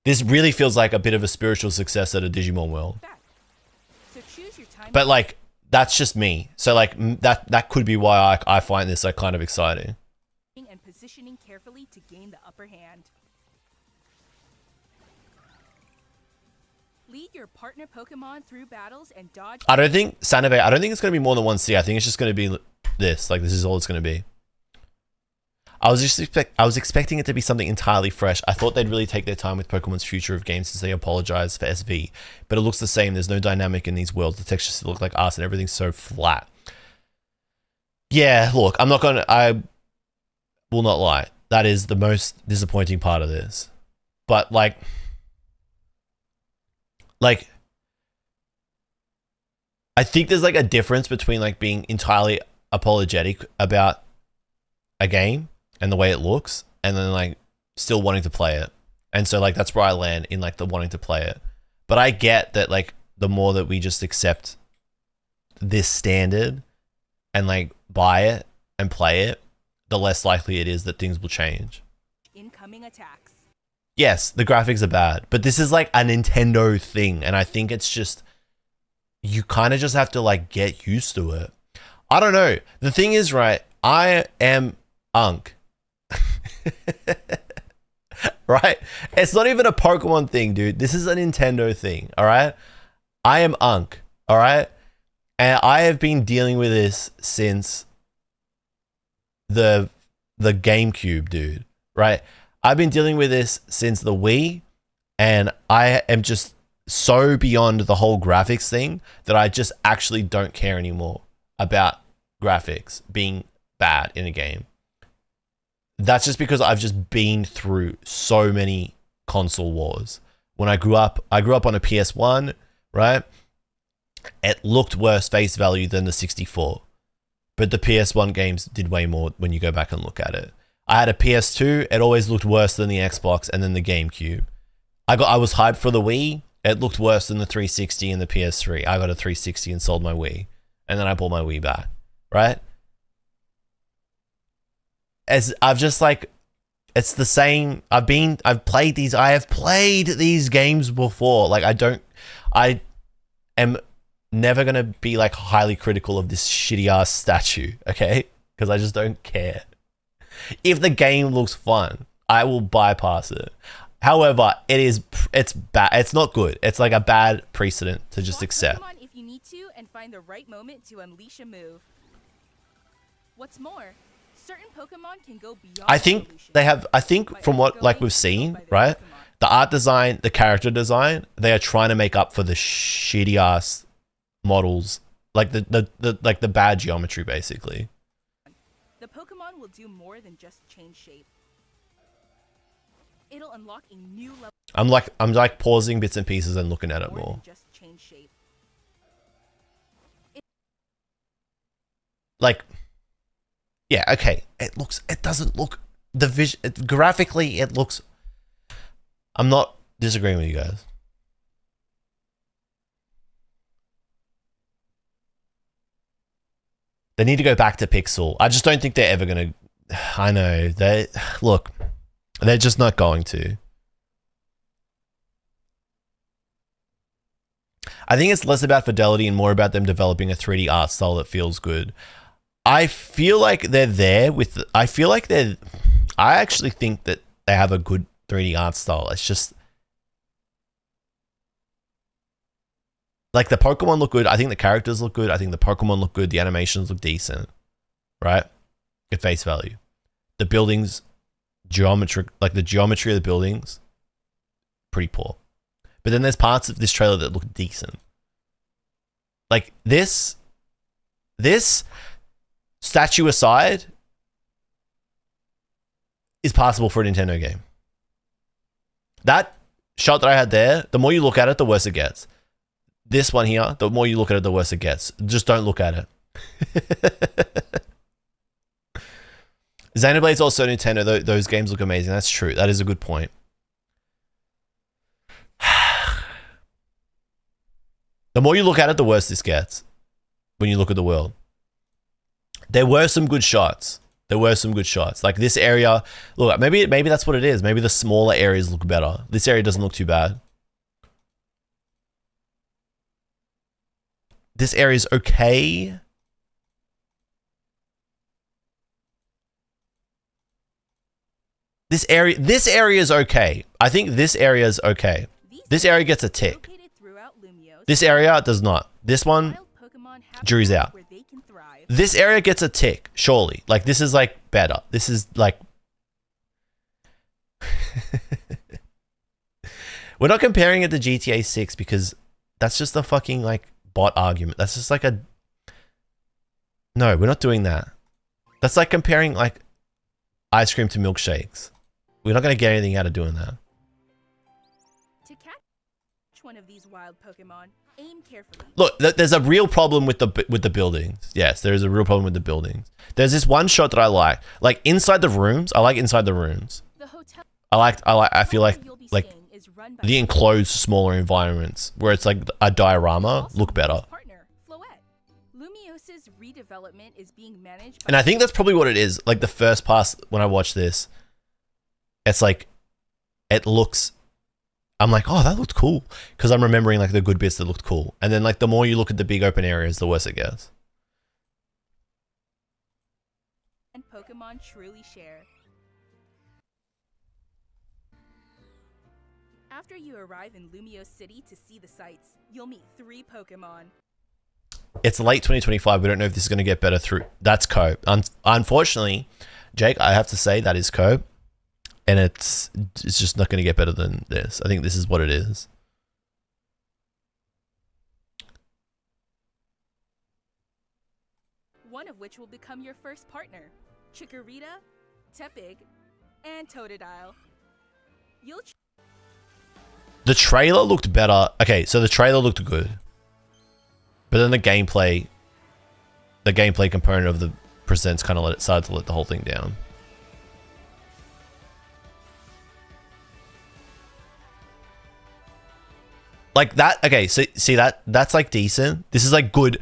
This really feels like a bit of a spiritual successor to Digimon World. But like, that's just me. So like, that could be why I find this like kind of exciting. And positioning carefully to gain the upper hand. Lead your partner Pokemon through battles and dodge. I don't think it's going to be more than 1C. I think it's just going to be this. Like, this is all it's going to be. I was expecting it to be something entirely fresh. I thought they'd really take their time with Pokemon's future of games since they apologized for SV. But it looks the same. There's no dynamic in these worlds. The textures still look like us and everything's so flat. Yeah, look, I will not lie. That is the most disappointing part of this. But like I think there's like a difference between like being entirely apologetic about a game and the way it looks, and then like still wanting to play it. And so like that's where I land in like the wanting to play it. But I get that like the more that we just accept this standard and like buy it and play it, the less likely it is that things will change. Incoming attacks. Yes, the graphics are bad, but this is like a Nintendo thing, and I think it's just, you kind of just have to like get used to it. I don't know. The thing is, right, I am Unk. Right? It's not even a Pokemon thing, dude. This is a Nintendo thing, all right? I am Unk, all right? And I have been dealing with this since the GameCube, dude, right? I've been dealing with this since the Wii, and I am just so beyond the whole graphics thing that I just actually don't care anymore about graphics being bad in a game. That's just because I've just been through so many console wars. When I grew up on a PS1, right? It looked worse face value than the 64. But the PS1 games did way more when you go back and look at it. I had a PS2, it always looked worse than the Xbox and then the GameCube. I was hyped for the Wii, it looked worse than the 360 and the PS3. I got a 360 and sold my Wii. And then I bought my Wii back, right? As I've just like, it's the same. I have played these games before. Like I am never going to be like highly critical of this shitty ass statue. Okay. Cause I just don't care. If the game looks fun, I will bypass it. However, it's bad. It's not good. It's like a bad precedent to just accept. Pokemon if you need to and find the right moment to unleash a move. What's more, certain Pokemon can go beyond. I think from what like we've seen, right? The art design, the character design, they are trying to make up for the shitty ass models, like the bad geometry, basically. The Pokemon will do more than just change shape. It'll unlock a new level. I'm like pausing bits and pieces and looking at it more. Than just change shape. Like, yeah, okay. It doesn't look, graphically it looks, I'm not disagreeing with you guys. They need to go back to pixel. I just don't think they're ever going to, I know, they're just not going to. I think it's less about fidelity and more about them developing a 3D art style that feels good. I feel like they're there with, I actually think that they have a good 3D art style. It's just, like the Pokemon look good. I think the characters look good. I think the Pokemon look good. The animations look decent, right? At face value. The buildings, the geometry of the buildings, pretty poor. But then there's parts of this trailer that look decent. Like this statue aside is passable for a Nintendo game. That shot that I had there, the more you look at it, the worse it gets. This one here, the more you look at it, the worse it gets. Just don't look at it. Xenoblade's also Nintendo. Those games look amazing. That's true. That is a good point. The more you look at it, the worse this gets. When you look at the world. There were some good shots. Like this area, look, maybe that's what it is. Maybe the smaller areas look better. This area doesn't look too bad. This area is okay. This area is okay. I think this area is okay. This area gets a tick. This area does not. This one, jury's out. This area gets a tick, surely. Like, this is, like, better. This is, like... We're not comparing it to GTA 6 because that's just a fucking, like, bot argument. That's just like a... No, we're not doing that. That's like comparing, like, ice cream to milkshakes. We're not going to get anything out of doing that. To catch one of these wild Pokemon, aim carefully. Look, there's a real problem with the buildings. Yes, there is a real problem with the buildings. There's this one shot that I like. Like, inside the rooms, I like inside the rooms. The hotel I feel like the enclosed smaller environments where it's like a diorama look better. Lumios's redevelopment is being managed by And I think that's probably what it is. Like, the first pass when I watched this, it's like, it looks, I'm like, oh, that looked cool. Because I'm remembering, like, the good bits that looked cool. And then, like, the more you look at the big open areas, the worse it gets. and Pokemon truly share. After you arrive in Lumiose City to see the sights, you'll meet 3 Pokemon. It's late 2025. We don't know if this is going to get better through. That's Co. Unfortunately, Jake, I have to say that is Co. And it's just not going to get better than this. I think this is what it is. One of which will become your first partner. Chikorita, Tepig, and Totodile. You'll The trailer looked better. Okay, so the trailer looked good. But then the gameplay component of the presents kind of started to let the whole thing down. Like that, okay, so see that's like decent. This is like good.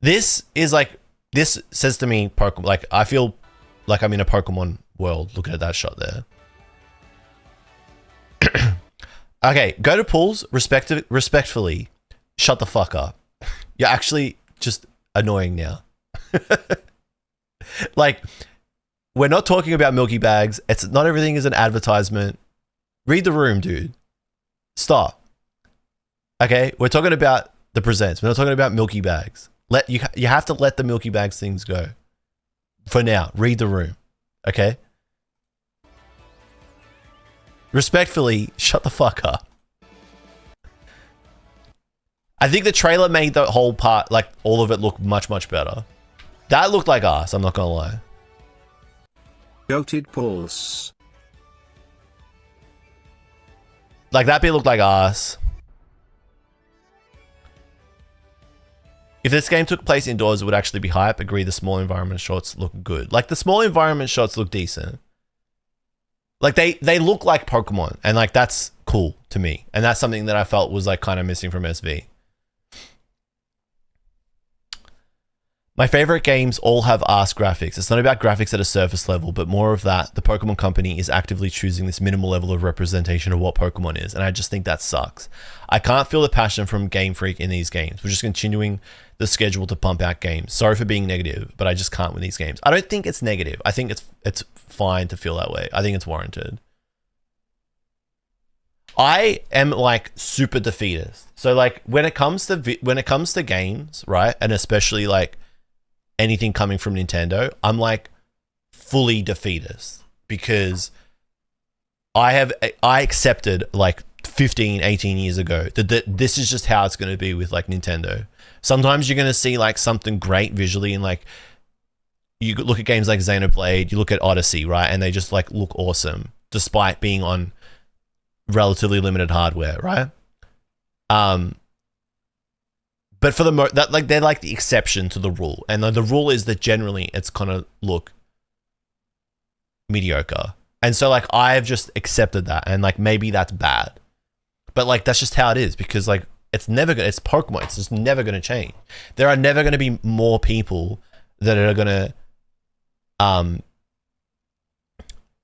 This is like, this says to me, Pokemon, like I feel like I'm in a Pokemon world looking at that shot there. Okay, go to pools, respectfully, shut the fuck up. You're actually just annoying now. Like, we're not talking about Milky Bags. It's not everything is an advertisement. Read the room, dude. Stop. Okay, we're talking about the presents. We're not talking about Milky Bags. You have to let the Milky Bags things go. For now, read the room. Okay? Respectfully, shut the fuck up. I think the trailer made the whole part, like all of it, look much, much better. That looked like ass, I'm not gonna lie. Goated Pulse. Like that bit looked like ass. If this game took place indoors, it would actually be hype. Agree, the small environment shots look good. Like the small environment shots look decent. Like they look like Pokemon, and like that's cool to me. And that's something that I felt was like kind of missing from SV. My favorite games all have ass graphics. It's not about graphics at a surface level, but more of that. The Pokemon Company is actively choosing this minimal level of representation of what Pokemon is, and I just think that sucks. I can't feel the passion from Game Freak in these games. We're just continuing the schedule to pump out games. Sorry for being negative, but I just can't with these games. I don't think it's negative. I think it's fine to feel that way. I think it's warranted. I am like super defeatist. So like when it comes to games, right, and especially like anything coming from Nintendo, I'm like fully defeatist because I accepted like 15, 18 years ago that this is just how it's going to be with like Nintendo. Sometimes you're going to see like something great visually, and like you look at games like Xenoblade, you look at Odyssey, right, and they just like look awesome despite being on relatively limited hardware, right? But for the like they're like the exception to the rule, and the rule is that generally it's gonna look mediocre. And so like I've just accepted that, and like maybe that's bad, but like that's just how it is because like it's Pokemon. It's just never gonna change. There are never gonna be more people that are gonna the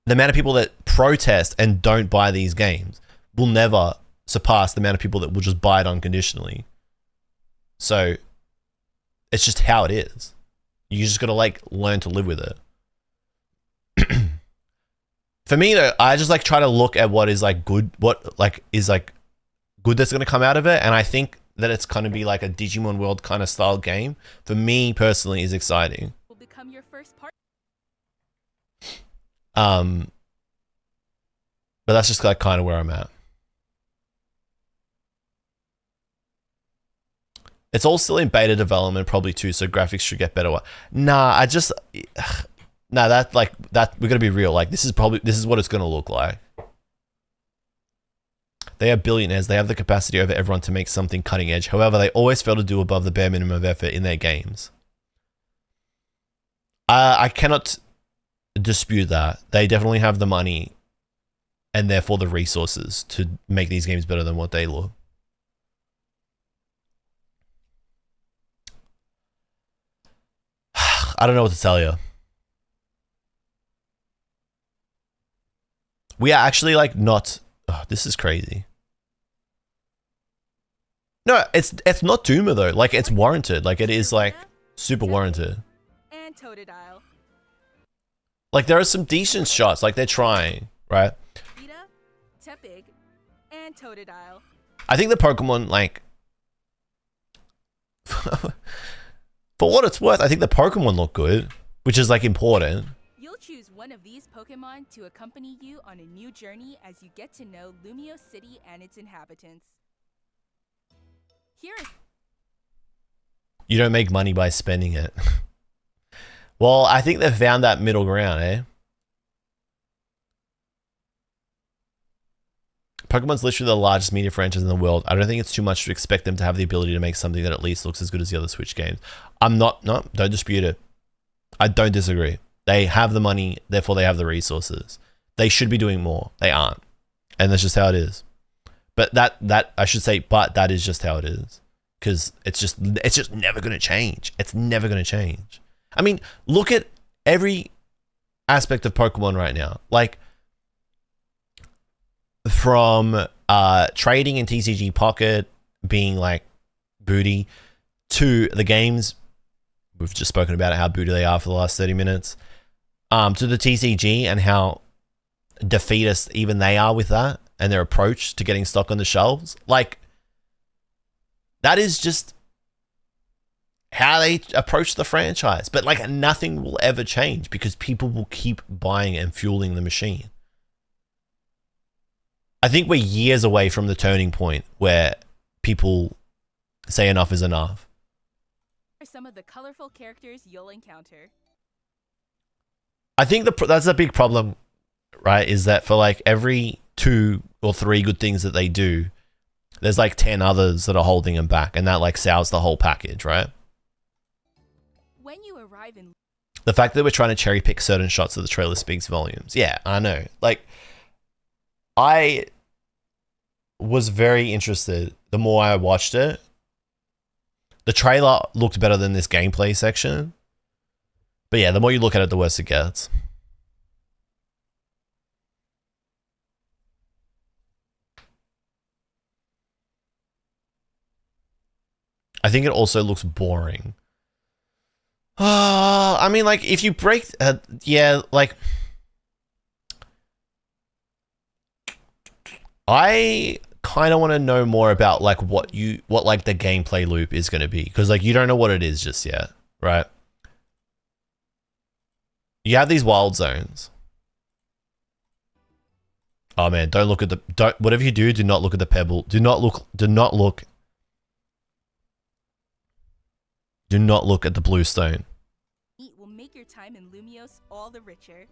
amount of people that protest and don't buy these games will never surpass the amount of people that will just buy it unconditionally. So It's just how it is. You just gotta like learn to live with it. For me though, I just like try to look at what is like good, what like is like good that's gonna come out of it, and I think that it's gonna be like a Digimon World kind of style game. For me personally, is exciting. Will become your first part. But that's just like kind of where I'm at. It's all still in beta development, probably too, so graphics should get better. Nah, we gotta be real. Like, this is what it's gonna look like. They are billionaires. They have the capacity over everyone to make something cutting edge. However, they always fail to do above the bare minimum of effort in their games. I cannot dispute that. They definitely have the money and therefore the resources to make these games better than what they look. I don't know what to tell you. We are actually like not... Oh, this is crazy. No, it's not Doomer though. Like, it's warranted. Like, it is like super warranted. And Totodile. Like, there are some decent shots. Like, they're trying, right? Vita, Tepig, and Totodile. I think the Pokemon, like... For what it's worth, I think the Pokemon look good, which is like important. You'll choose one of these Pokemon to accompany you on a new journey as you get to know Lumio City and its inhabitants. Here is... You don't make money by spending it. Well, I think they've found that middle ground, eh? Pokemon's literally the largest media franchise in the world. I don't think it's too much to expect them to have the ability to make something that at least looks as good as the other Switch games. No, don't dispute it. I don't disagree. They have the money, therefore they have the resources. They should be doing more. They aren't. And that's just how it is. But that is just how it is. Because it's just never going to change. It's never going to change. I mean, look at every aspect of Pokemon right now. Like, from trading in TCG Pocket being like booty to the games, we've just spoken about how booty they are for the last 30 minutes, to the TCG and how defeatist even they are with that and their approach to getting stock on the shelves. Like, that is just how they approach the franchise. But like, nothing will ever change because people will keep buying and fueling the machine. I think we're years away from the turning point where people say enough is enough. Are some of the colorful characters you'll encounter. I think that's a big problem, right? Is that for like every 2 or 3 good things that they do, there's like 10 others that are holding them back, and that like sours the whole package, right? When you arrive in... The fact that we're trying to cherry pick certain shots of the trailer speaks volumes. Yeah, I know. Like, I was very interested the more I watched it. The trailer looked better than this gameplay section. But yeah, the more you look at it, the worse it gets. I think it also looks boring. I mean, like, if you break... yeah, like... I kind of want to know more about like what like the gameplay loop is going to be, because like you don't know what it is just yet, right? You have these wild zones. Oh man, don't look at the whatever you do not look at the pebble. Do not look at the blue stone. Will make your time in Lumios all the richer.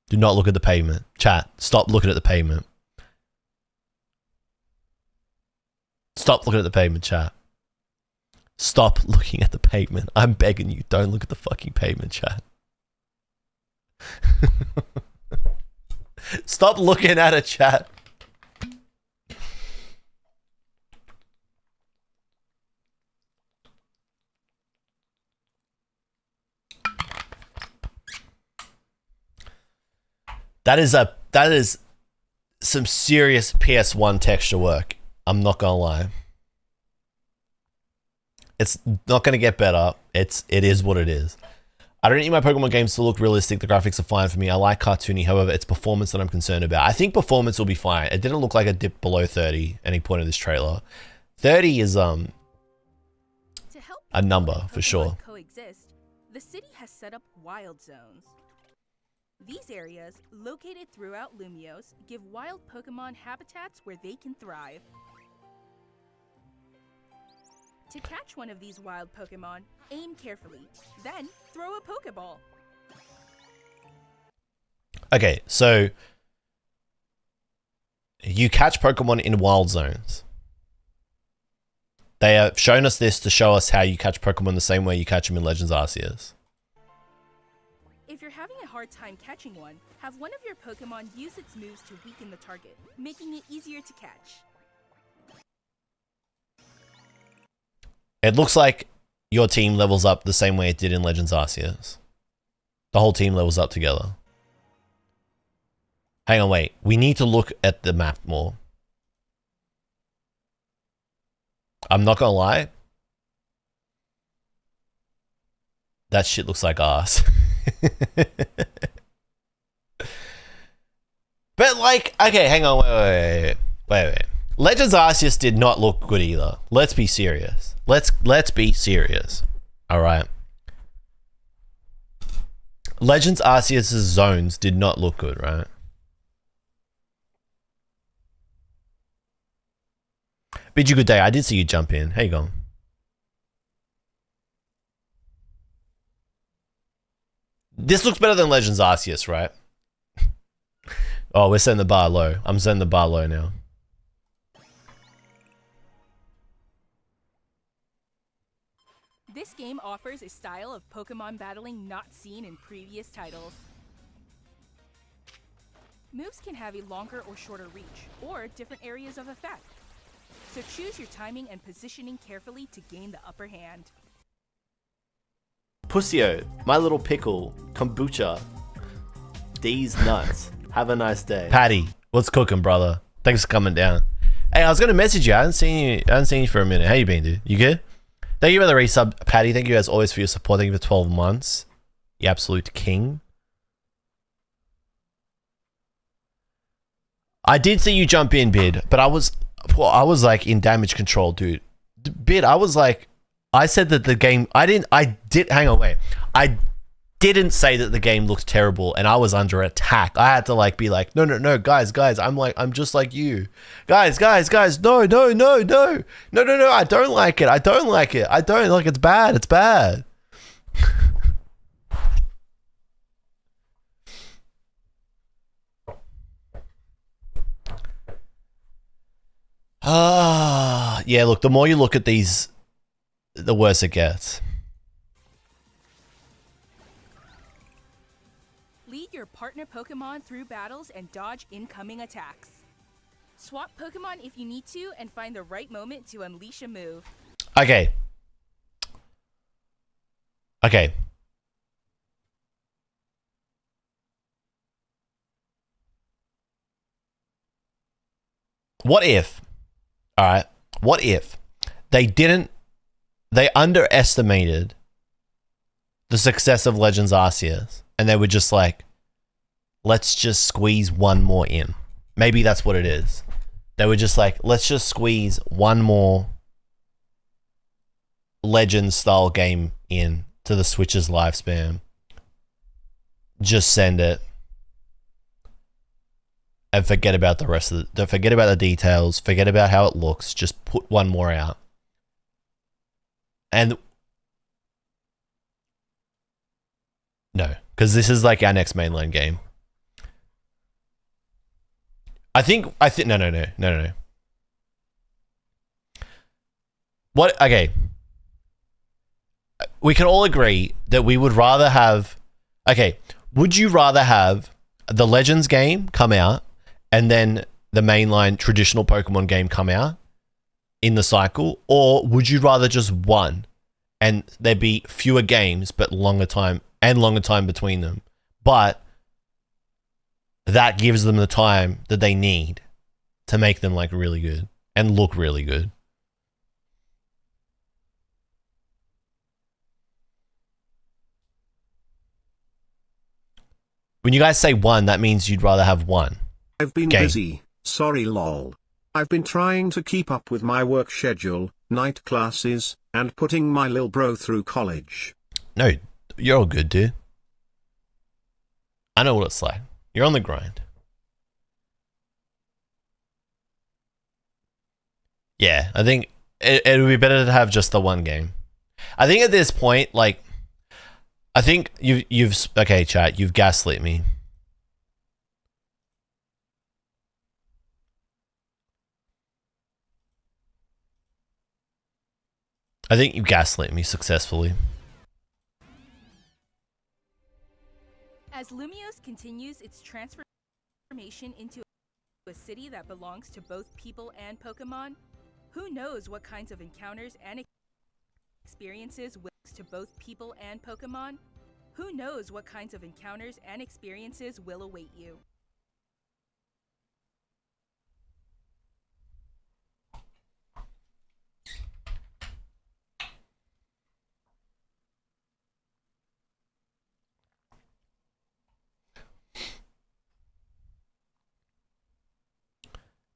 Do not look at the pavement. Chat, stop looking at the pavement. Stop looking at the pavement, chat. Stop looking at the pavement. I'm begging you, don't look at the fucking pavement, chat. Stop looking at it, chat. That is some serious PS1 texture work. I'm not gonna lie. It's not going to get better. It is what it is. I don't need my Pokemon games to look realistic. The graphics are fine for me. I like cartoony. However, it's performance that I'm concerned about. I think performance will be fine. It didn't look like a dip below 30 any point in this trailer. 30 is To help a number Pokemon for sure. coexist, the city has set up wild zones. These areas, located throughout Lumios, give wild Pokemon habitats where they can thrive. To catch one of these wild Pokemon, aim carefully, then throw a Pokeball. Okay, so you catch Pokemon in wild zones. They have shown us this to show us how you catch Pokemon the same way you catch them in Legends Arceus. If you're having a hard time catching one, have one of your Pokemon use its moves to weaken the target, making it easier to catch. It looks like your team levels up the same way it did in Legends Arceus. The whole team levels up together. Hang on, wait. We need to look at the map more. I'm not gonna lie. That shit looks like ass. But like, okay, hang on, wait. Legends Arceus did not look good either. Let's be serious. Let's be serious. All right. Legends Arceus' zones did not look good, right? Bid you good day. I did see you jump in. How you going? This looks better than Legends Arceus, right? Oh, we're setting the bar low. I'm setting the bar low now. This game offers a style of Pokemon battling not seen in previous titles. Moves can have a longer or shorter reach, or different areas of effect. So choose your timing and positioning carefully to gain the upper hand. Pussio, My Little Pickle, Kombucha, D's Nuts. Have a nice day. Patty, what's cooking, brother? Thanks for coming down. Hey, I was gonna message you. I haven't seen you for a minute. How you been, dude? You good? Thank you for the resub, Patty. Thank you as always for your support. Thank you for 12 months. You absolute king. I did see you jump in, Bid, but I was like in damage control, dude. Bid, I said that the game, I didn't say that the game looked terrible and I was under attack. I had to like be like, no, guys, I'm just like you. Guys, no, I don't like it. It's bad. Yeah, look, the more you look at these, the worse it gets. Lead your partner Pokemon through battles and dodge incoming attacks. Swap Pokemon if you need to and find the right moment to unleash a move. Okay. What if they underestimated the success of Legends Arceus and they were just like, let's just squeeze one more in. Maybe that's what it is. They were just like, let's just squeeze one more Legends style game in to the Switch's lifespan. Just send it. And forget about the rest of the, forget about the details, forget about how it looks, just put one more out. And no, because this is like our next mainline game. I think no. What? Okay. We can all agree that we would rather have, okay, would you rather have the Legends game come out and then the mainline traditional Pokemon game come out in the cycle, or would you rather just one and there be fewer games but longer time between them, but that gives them the time that they need to make them like really good and look really good? When you guys say one, that means you'd rather have one. I've been Game. busy, sorry lol. I've been trying to keep up with my work schedule, night classes, and putting my lil bro through college. No, you're all good, dude. I know what it's like. You're on the grind. Yeah, I think it would be better to have just the one game. I think at this point, like, I think you've okay, chat, you've gaslit me. I think you gaslit me successfully. As Lumiose continues its transformation into a city that belongs to both people and Pokemon, who knows what kinds of encounters and experiences will to both people and Pokemon? Who knows what kinds of encounters and experiences will await you?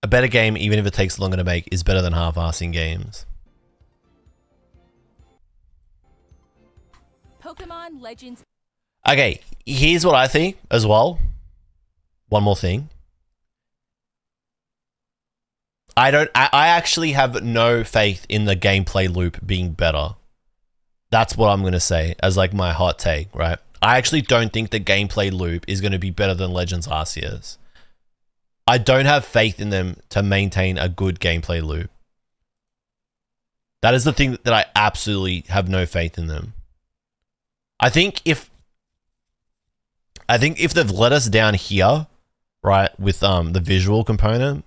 A better game, even if it takes longer to make, is better than half-assing games. Pokemon Legends. Okay, here's what I think as well. One more thing. I actually have no faith in the gameplay loop being better. That's what I'm going to say as like my hot take, right? I actually don't think the gameplay loop is going to be better than Legends Arceus. I don't have faith in them to maintain a good gameplay loop. That is the thing that I absolutely have no faith in them. I think if they've let us down here, right, with the visual component,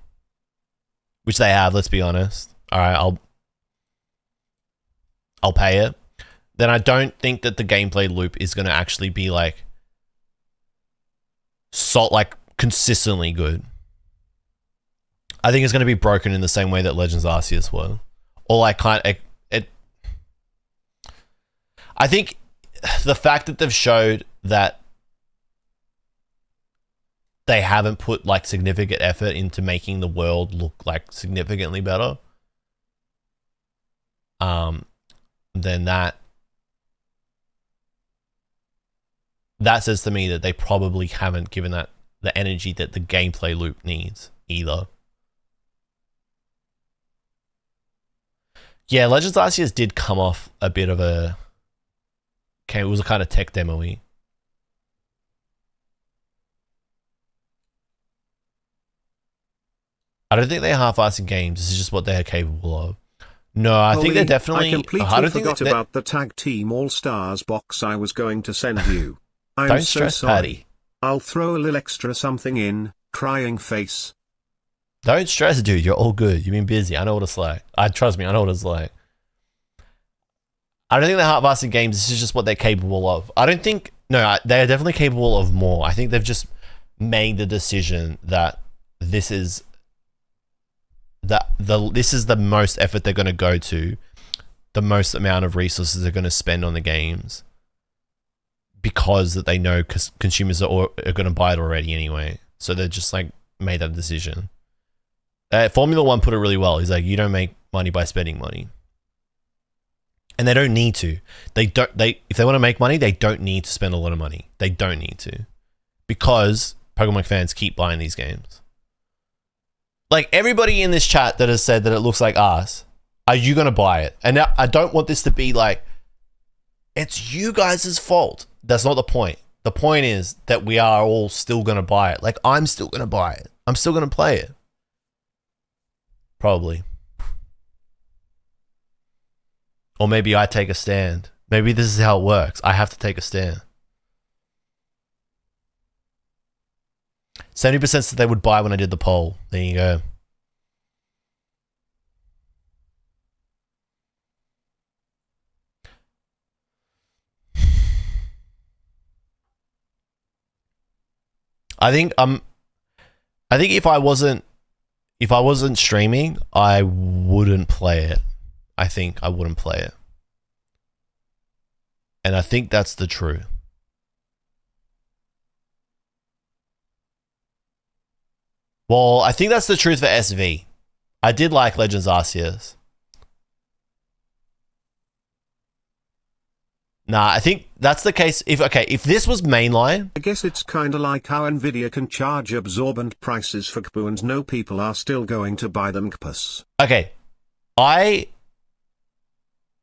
which they have, let's be honest. All right, I'll pay it. Then I don't think that the gameplay loop is going to actually be like consistently good. I think it's going to be broken in the same way that Legends Arceus were. Or like I think the fact that they've showed that they haven't put like significant effort into making the world look like significantly better, then that says to me that they probably haven't given that the energy that the gameplay loop needs either. Yeah, Legends Arceus did come off a bit of a... Okay, it was a kind of tech demo-y. I don't think they're half-assing games. This is just what they're capable of. No, I think they're definitely... I completely forgot about the Tag Team All-Stars box I was going to send you. I'm Don't so stress, sorry. Patty. I'll throw a little extra something in, crying face. Don't stress, dude. You're all good. You've been busy. I know what it's like. Trust me, I know what it's like. I don't think they're half-assing games. This is just what they're capable of. I don't think... No, they're definitely capable of more. I think they've just made the decision that this is... this is the most effort they're going to go to. The most amount of resources they're going to spend on the games. Because that they know consumers are going to buy it already anyway. So they're just like made that decision. Formula One put it really well. He's like, you don't make money by spending money. And they don't need to. If they want to make money, they don't need to spend a lot of money. They don't need to. Because Pokemon fans keep buying these games. Like everybody in this chat that has said that it looks like us, are you going to buy it? And now, I don't want this to be like, it's you guys' fault. That's not the point. The point is that we are all still going to buy it. Like I'm still going to buy it. I'm still going to play it. Probably. Or maybe I take a stand. Maybe this is how it works. I have to take a stand. 70% said they would buy when I did the poll. There you go. I think if I wasn't streaming, I wouldn't play it. I think I wouldn't play it. And I think that's the truth. Well, I think that's the truth for SV. I did like Legends Arceus. Nah, I think that's the case. If this was mainline, I guess it's kinda like how Nvidia can charge absorbent prices for GPU and no people are still going to buy them GPUs. okay,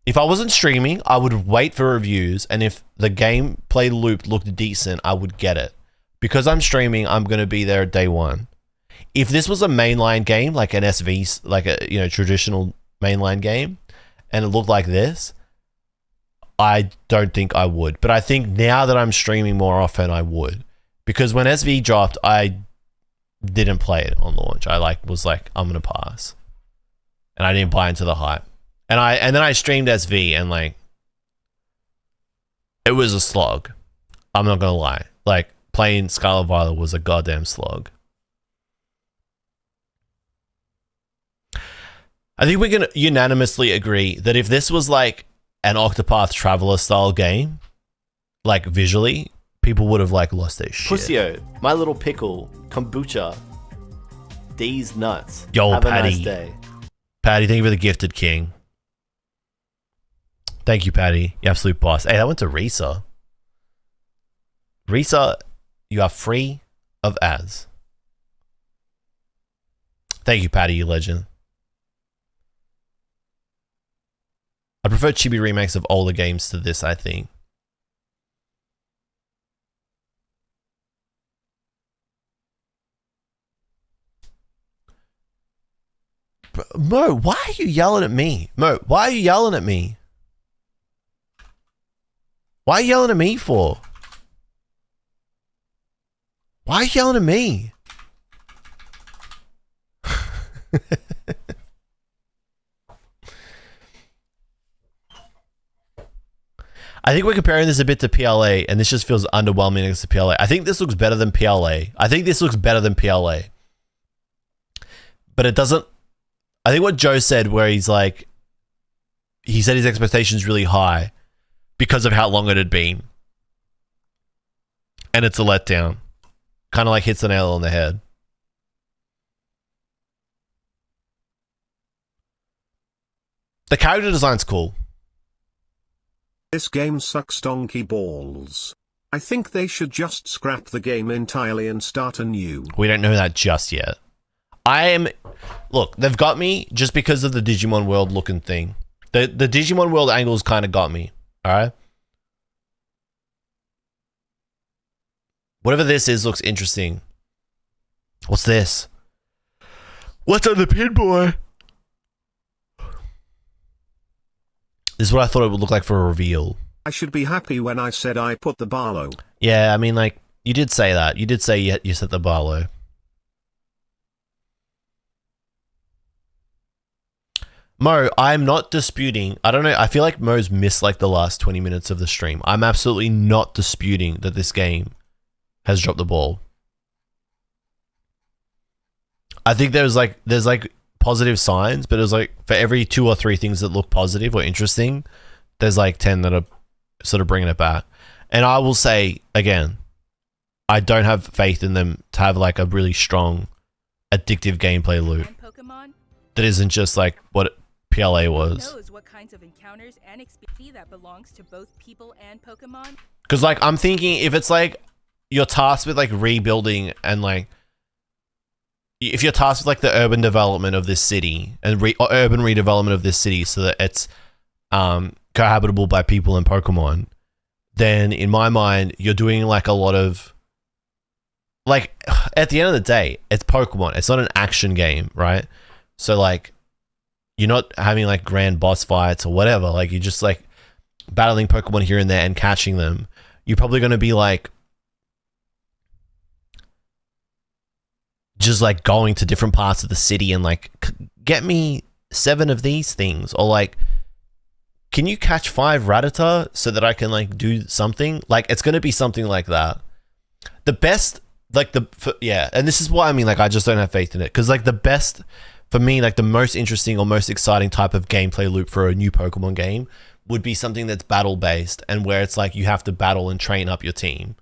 if I wasn't streaming, I would wait for reviews, and if the gameplay loop looked decent, I would get it. Because I'm streaming, I'm gonna be there day one. If this was a mainline game, like an SV, like a traditional mainline game, and it looked like this, I don't think I would. But I think now that I'm streaming more often, I would. Because when SV dropped, I didn't play it on launch. I was like, I'm gonna pass, and I didn't buy into the hype. And then I streamed SV, and like, it was a slog. I'm not gonna lie. Like, playing Scarlet Violet was a goddamn slog. I think we can unanimously agree that if this was like an Octopath Traveler style game, like visually, people would have like lost their shit. Pussio, My Little Pickle, Kombucha, D's Nuts. Yo, Have Patty. a nice day. Patty, thank you for the gifted king. Thank you, Patty. You absolute boss. Hey, that went to Risa. Risa, you are free of ads. Thank you, Patty, you legend. I prefer chibi remakes of older games to this, I think. Mo, why are you yelling at me? Mo, why are you yelling at me? Why are you yelling at me for? Why are you yelling at me? I think we're comparing this a bit to PLA, and this just feels underwhelming against the PLA. I think this looks better than PLA. But it doesn't... I think what Joe said, where he's like... He said his expectations really high because of how long it had been. And it's a letdown. Kind of like hits the nail on the head. The character design's cool. This game sucks donkey balls. I think they should just scrap the game entirely and start anew. We don't know that just yet. Look, they've got me just because of the Digimon World looking thing. The Digimon World angles kind of got me. Alright? Whatever this is looks interesting. What's this? What's on the pin, boy? This is what I thought it would look like for a reveal. I should be happy when I said I put the bar low. Yeah, I mean, like, you did say that. You did say you set the bar low. Mo, I'm not disputing. I don't know. I feel like Mo's missed like the last 20 minutes of the stream. I'm absolutely not disputing that this game has dropped the ball. I think there's like positive signs, but it was like for every 2 or 3 things that look positive or interesting, there's like 10 that are sort of bringing it back. And I will say again, I don't have faith in them to have like a really strong, addictive gameplay loop that isn't just like what PLA was. Knows what kinds of encounters and experience that belongs to both people and Pokemon. Because like I'm thinking if it's like you're tasked with like rebuilding and like if you're tasked with like the urban development of this city and or urban redevelopment of this city so that it's cohabitable by people and Pokemon, then in my mind you're doing like a lot of like at the end of the day it's Pokemon. It's not an action game, right? So like you're not having like grand boss fights or whatever. Like you're just like battling Pokemon here and there and catching them. You're probably going to be like just like going to different parts of the city and like get me 7 of these things, or like can you catch 5 Rattata so that I can like do something. Like it's going to be something like that. The best like yeah, and this is what I mean, like I just don't have faith in it because like the best for me, like the most interesting or most exciting type of gameplay loop for a new Pokemon game would be something that's battle based and where it's like you have to battle and train up your team,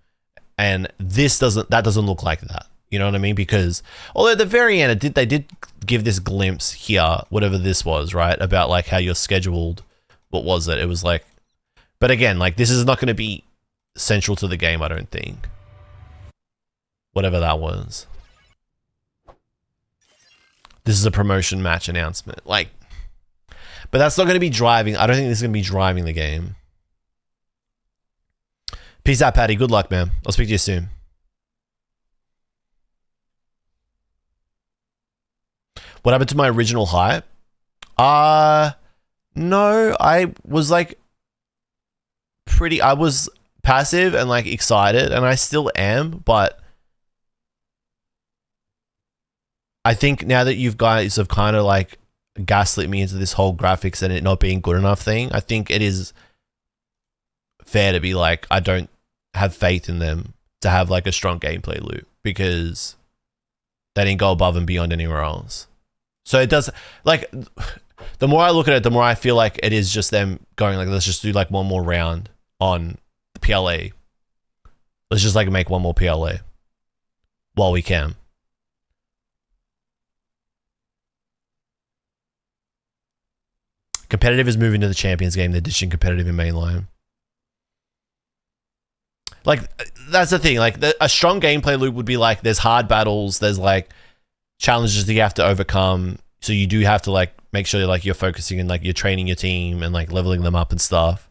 and that doesn't look like that. You know what I mean? Because although at the very end, they did give this glimpse here, whatever this was, right? About like how you're scheduled. What was it? It was like, but again, like this is not going to be central to the game, I don't think. Whatever that was. This is a promotion match announcement. Like, but that's not going to be driving. I don't think this is going to be driving the game. Peace out, Patty. Good luck, man. I'll speak to you soon. What happened to my original hype? No, I was like I was passive and like excited, and I still am, but I think now that you guys have kind of like gaslit me into this whole graphics and it not being good enough thing, I think it is fair to be like, I don't have faith in them to have like a strong gameplay loop because they didn't go above and beyond anywhere else. So it does, like, the more I look at it, the more I feel like it is just them going like, let's just do like one more round on the PLA. Let's just like make one more PLA while we can. Competitive is moving to the Champions game. They're ditching competitive in mainline. Like, that's the thing. Like, a strong gameplay loop would be like, there's hard battles, there's like challenges that you have to overcome. So you do have to like make sure like you're focusing and like you're training your team and like leveling them up and stuff.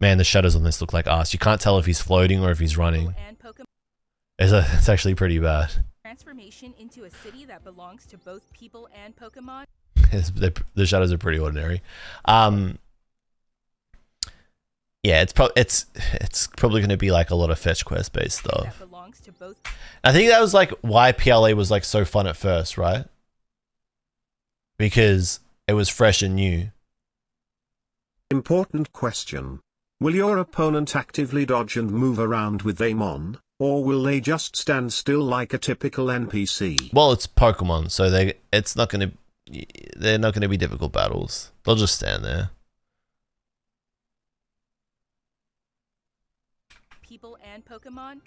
Man, the shadows on this look like ass. You can't tell if he's floating or if he's running. It's actually pretty bad. Transformation into a city that belongs to both people and Pokemon. The shadows are pretty ordinary. Yeah, it's probably going to be like a lot of fetch quest based stuff. I think that was like why PLA was like so fun at first, right? Because it was fresh and new. Important question. Will your opponent actively dodge and move around with aim on, or will they just stand still like a typical NPC? Well, it's Pokemon, so they're not going to be difficult battles. They'll just stand there. People and Pokemon.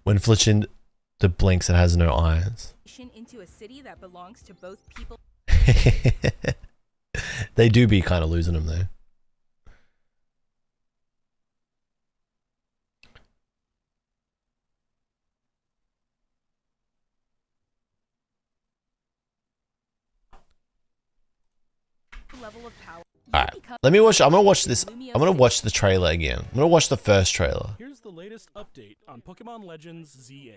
When Fletchin the blinks and has no eyes. Into a city that belongs to both people. They do be kind of losing them though. Level of power. Alright, let me watch. I'm gonna watch this. I'm gonna watch the trailer again. I'm gonna watch the first trailer. Here's the latest update on Pokemon Legends ZA.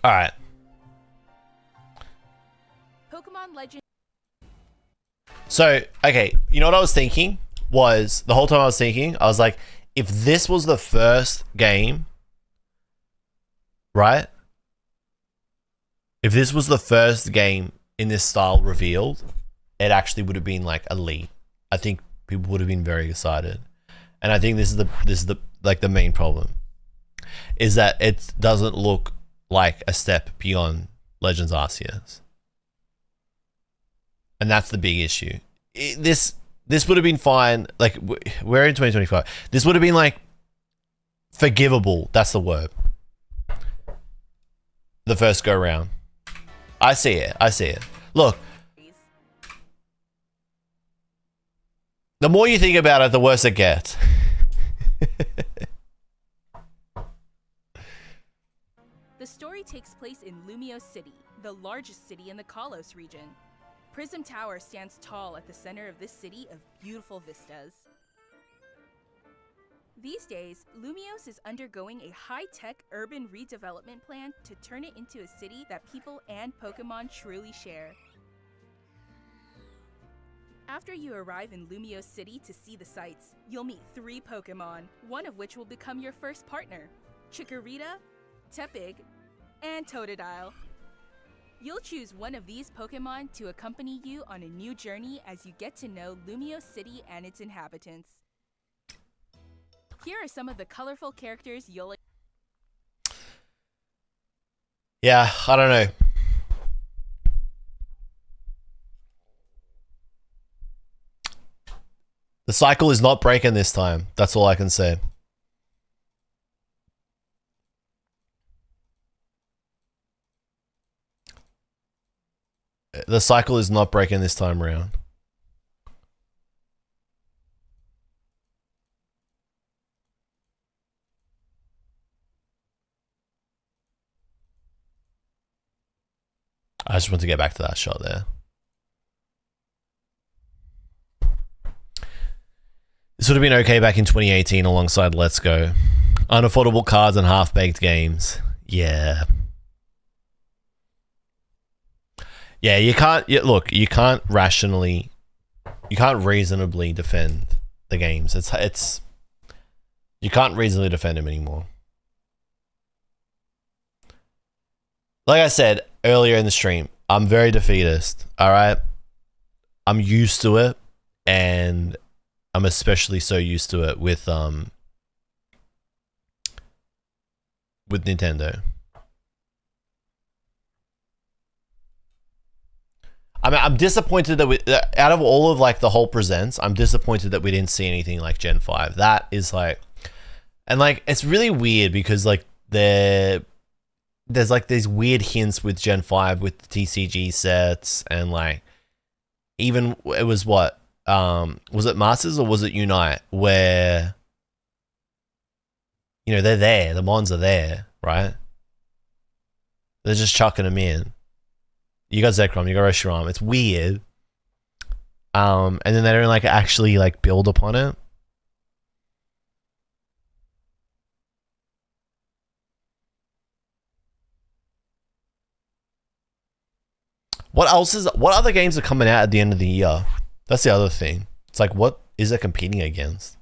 All right. Pokemon Legend. So, okay, you know what I was thinking? Was the whole time I was thinking, I was like, if this was the first game, right? If this was the first game in this style revealed, it actually would have been like elite. I think people would have been very excited. And I think this is the like the main problem is that it doesn't look like a step beyond Legends Arceus. And that's the big issue. This would have been fine. Like, we're in 2025. This would have been like forgivable. That's the word. The first go round. I see it. I see it. Look, the more you think about it, the worse it gets. The story takes place in Lumio City, the largest city in the Kalos region. Prism Tower stands tall at the center of this city of beautiful vistas. These days, Lumios is undergoing a high-tech urban redevelopment plan to turn it into a city that people and Pokemon truly share. After you arrive in Lumio City to see the sights, you'll meet 3 Pokemon, one of which will become your first partner: Chikorita, Tepig, and Totodile. You'll choose one of these Pokemon to accompany you on a new journey as you get to know Lumio City and its inhabitants. Here are some of the colorful characters you'll... Yeah, I don't know. The cycle is not breaking this time. That's all I can say. The cycle is not breaking this time around. I just want to get back to that shot there. This would have been okay back in 2018 alongside Let's Go. Unaffordable cards and half-baked games. Yeah. Yeah, you can't... Look, you can't rationally... You can't reasonably defend the games. It's... You can't reasonably defend them anymore. Like I said earlier in the stream, I'm very defeatist, alright? I'm used to it, and I'm especially so used to it with Nintendo. I mean, I'm disappointed that out of all of like the whole presents, I'm disappointed that we didn't see anything like Gen 5. That is like, and like, it's really weird because like there's like these weird hints with Gen 5 with the TCG sets, and like even it was what was it Masters or was it Unite where, you know, they're there, the mons are there, right? They're just chucking them in. You got Zekrom, you got Reshiram. It's weird. And then they don't like actually like build upon it. What other games are coming out at the end of the year? That's the other thing. It's like, what is it competing against?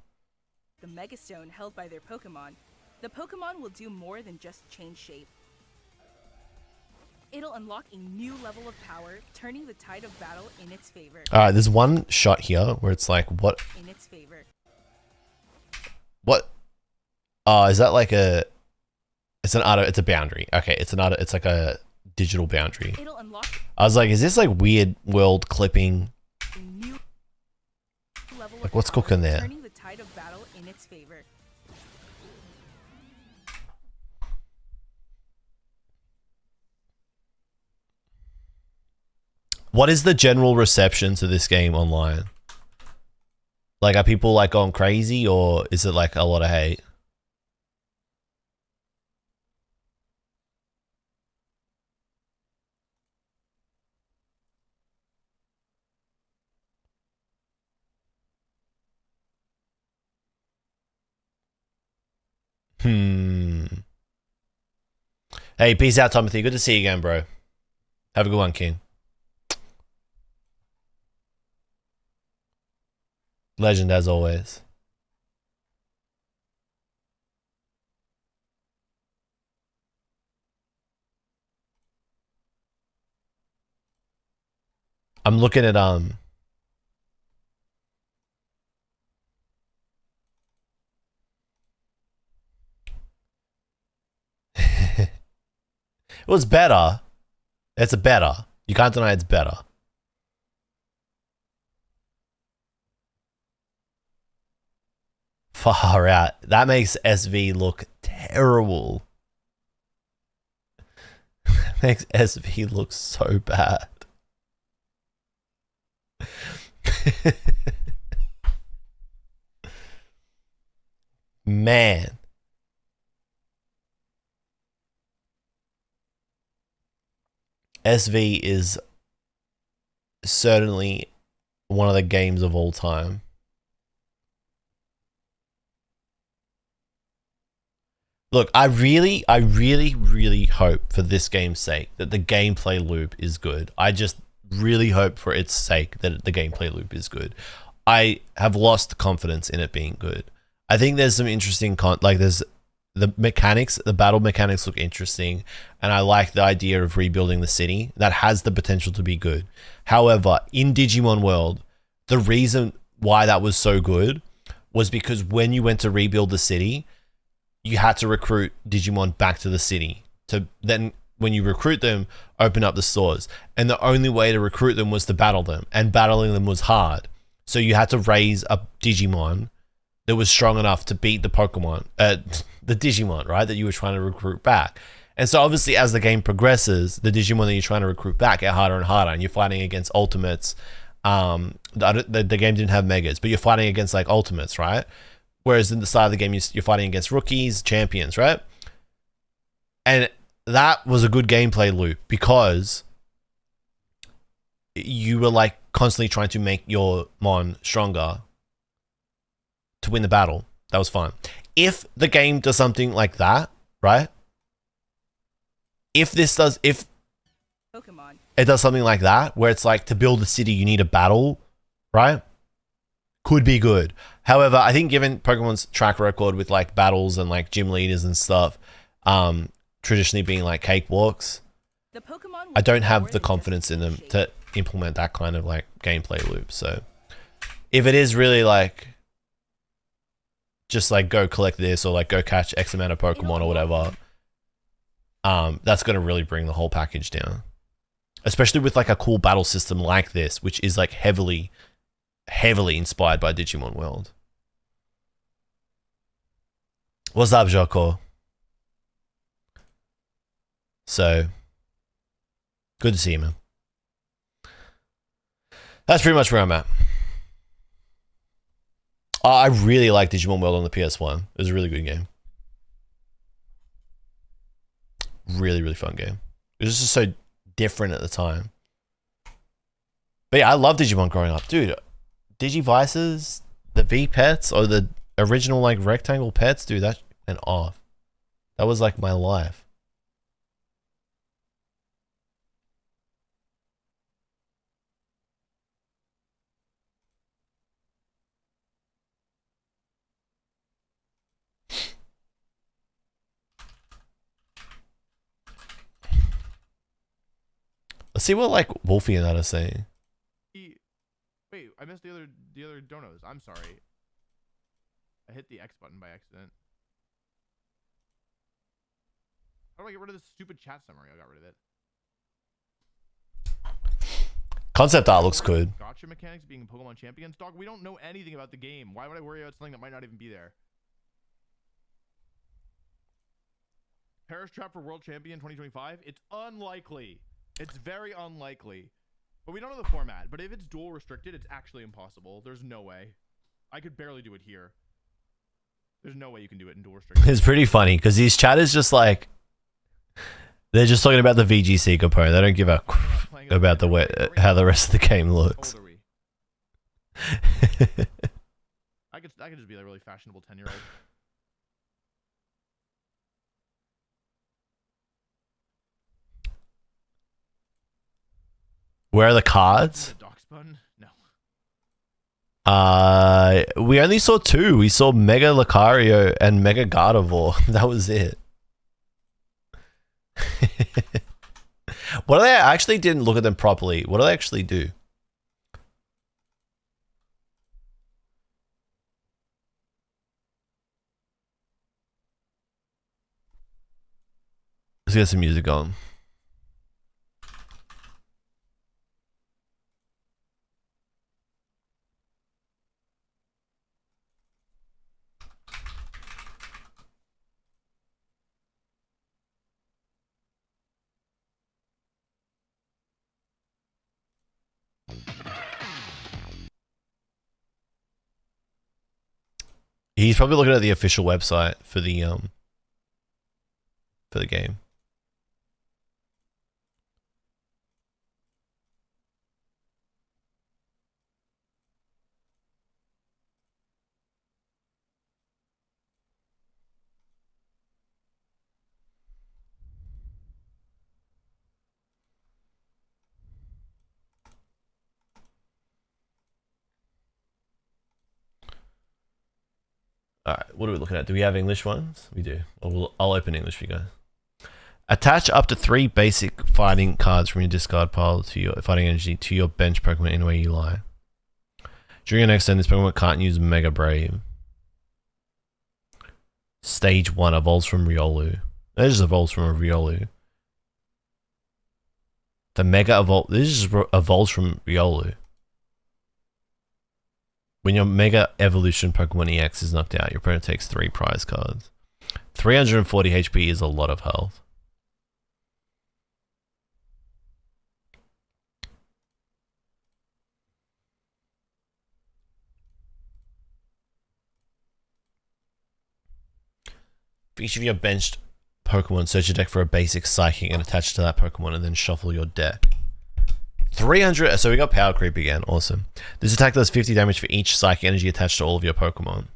The Megastone held by their Pokemon. The Pokemon will do more than just change shape. It'll unlock a new level of power, turning the tide of battle in its favor. Alright, there's one shot here where it's like, what? In its favor. What? Is that like a... It's a boundary. Okay, it's like a digital boundary. It'll unlock... I was like, is this like weird world clipping? A new level Like, of what's power, cooking there? Turning the tide of battle in its favor. What is the general reception to this game online? Like, are people like going crazy, or is it like a lot of hate? Hey, peace out, Timothy. Good to see you again, bro. Have a good one, King. Legend as always. I'm looking at it was better. It's a better. You can't deny it's better. Far out. That makes SV look terrible. That makes SV look so bad. Man. SV is certainly one of the games of all time. Look, I really hope for this game's sake that the gameplay loop is good. I just really hope for its sake that the gameplay loop is good. I have lost confidence in it being good. I think there's some interesting there's the mechanics, the battle mechanics look interesting, and I like the idea of rebuilding the city. That has the potential to be good. However, in Digimon World, the reason why that was so good was because when you went to rebuild the city, you had to recruit Digimon back to the city to then, when you recruit them, open up the stores. And the only way to recruit them was to battle them, and battling them was hard. So you had to raise a Digimon that was strong enough to beat the Pokemon, the Digimon, right, that you were trying to recruit back. And so obviously as the game progresses, the Digimon that you're trying to recruit back get harder and harder, and you're fighting against Ultimates. The game didn't have Megas, but you're fighting against like Ultimates, right? Whereas in the start of the game, you're fighting against rookies, champions, right? And that was a good gameplay loop because you were like constantly trying to make your Mon stronger to win the battle. That was fun. If the game does something like that, right? If Pokemon. it does something like that, where it's like to build a city, you need a battle, right? Could be good. However, I think given Pokemon's track record with like battles and like gym leaders and stuff, traditionally being like cakewalks, The Pokemon I don't have the confidence in them to implement that kind of like gameplay loop. So if it is really like just like go collect this or like go catch X amount of Pokemon or whatever, that's going to really bring the whole package down. Especially with like a cool battle system like this, which is like heavily inspired by Digimon World. What's up, Joko? So, good to see you, man. That's pretty much where I'm at. I really like Digimon World on the PS1. It was a really good game. Really fun game. It was just so different at the time. But yeah, I love Digimon growing up. Dude, Digivices, the V-Pets, or the original like rectangle pets, dude, that went off. That was like my life. Let's see what like Wolfie and that are saying. Wait, I missed the other donos. I'm sorry. I hit the X button by accident. How do I get rid of this stupid chat summary? I got rid of it. Concept art looks good. Gotcha mechanics being Pokemon champions. Dog, we don't know anything about the game. Why would I worry about something that might not even be there? Paris Trap for World Champion 2025? It's unlikely. It's very unlikely. But we don't know the format. But if it's dual restricted, it's actually impossible. There's no way. I could barely do it here. There's no way you can do it in dual restricted. It's pretty funny because his chat is just like, they're just talking about the VGC component. They don't give a about the way how the rest of the game looks. How old are we? I could just be a really fashionable 10-year-old. Where are the cards? The Darkspawn? No. We only saw 2. We saw Mega Lucario and Mega Gardevoir. That was it. What do they? I actually didn't look at them properly. What do they actually do? Let's get some music on. He's probably looking at the official website for the game. All right, what are we looking at? Do we have English ones? We do. I'll open English for you guys. Attach up to 3 basic fighting cards from your discard pile to your fighting energy to your bench Pokemon any way you like. During your next turn, this Pokemon can't use Mega Brave. Stage 1 evolves from Riolu. That just evolves from a Riolu. The Mega Evolve. This just evolves from Riolu. When your Mega Evolution Pokemon EX is knocked out, your opponent takes 3 prize cards. 340 HP is a lot of health. For each of your benched Pokemon, search your deck for a basic Psychic and attach it to that Pokemon and then shuffle your deck. 300, so we got Power Creep again, awesome. This attack does 50 damage for each Psychic energy attached to all of your Pokemon.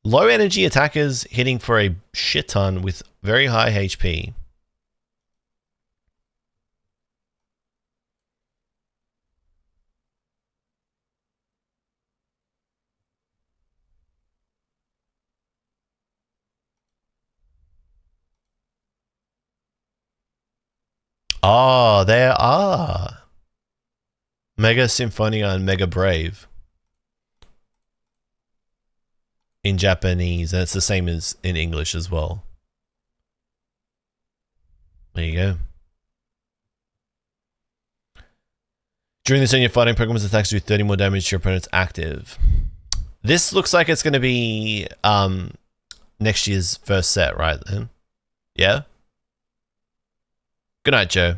Low energy attackers hitting for a shit ton with very high HP. Oh, there are. Mega Symphonia and Mega Brave. In Japanese, and it's the same as in English as well. There you go. During this turn, your fighting Pokemon's attacks do 30 more damage to your opponent's active. This looks like it's going to be next year's first set, right then? Yeah? Good night, Joe.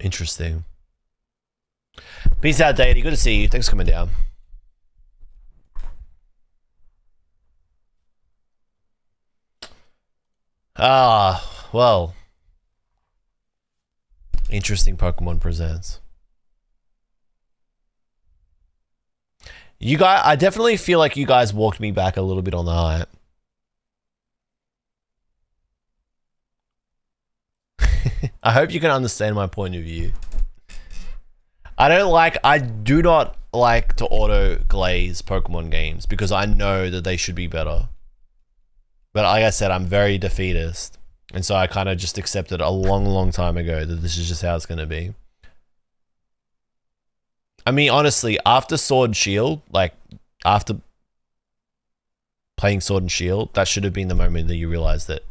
Interesting. Peace out, Deity. Good to see you. Thanks for coming down. Ah, well. Interesting Pokemon Presents. You guys, I definitely feel like you guys walked me back a little bit on the hype. I hope you can understand my point of view. I do not like to auto glaze Pokemon games because I know that they should be better. But like I said, I'm very defeatist. And so I kind of just accepted a long time ago that this is just how it's going to be. I mean, honestly, after Sword and Shield, like, after playing Sword and Shield, that should have been the moment that you realized that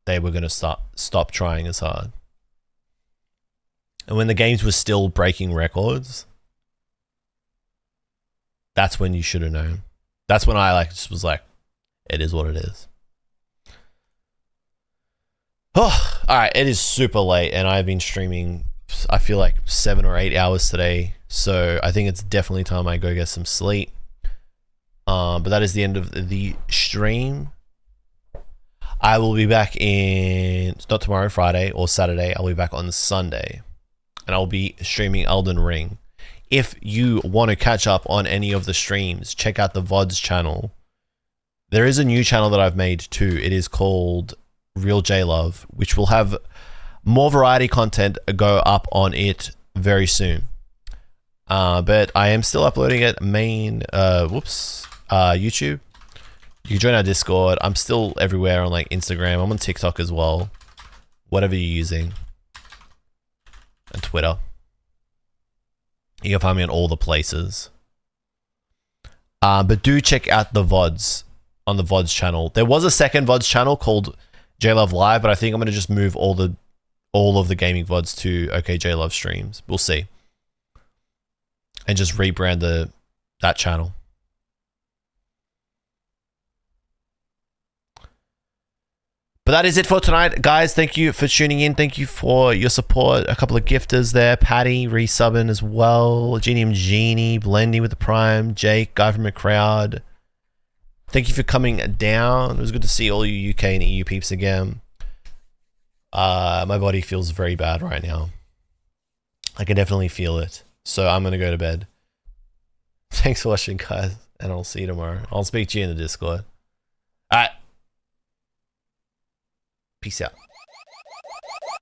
they were going to stop trying as hard. And when the games were still breaking records, that's when you should have known. That's when I just was like, it is what it is. Oh, all right, it is super late, and I've been streaming, I feel like 7 or 8 hours today, so I think it's definitely time I go get some sleep. But that is the end of the stream. I will be back it's not tomorrow, Friday or Saturday. I'll be back on Sunday, and I'll be streaming Elden Ring. if you want to catch up on any of the streams, check out the VODs channel. There is a new channel that I've made too. It is called RealJLUV, which will have more variety content go up on it very soon. But I am still uploading it YouTube. You can join our Discord. I'm still everywhere on like Instagram. I'm on TikTok as well. Whatever you're using. And Twitter. You can find me on all the places. But do check out the VODs on the VODs channel. There was a second VODs channel called JLove Live, but I think I'm going to just move all of the gaming VODs to okJLUV streams. We'll see. And just rebrand that channel. But that is it for tonight, guys. Thank you for tuning in. Thank you for your support. A couple of gifters there. Patty, resubbing as well. Genie, Blending with the Prime. Jake, Guy from the Crowd. Thank you for coming down. It was good to see all you UK and EU peeps again. My body feels very bad right now. I can definitely feel it. So I'm going to go to bed. Thanks for watching, guys. And I'll see you tomorrow. I'll speak to you in the Discord. Alright. Peace out.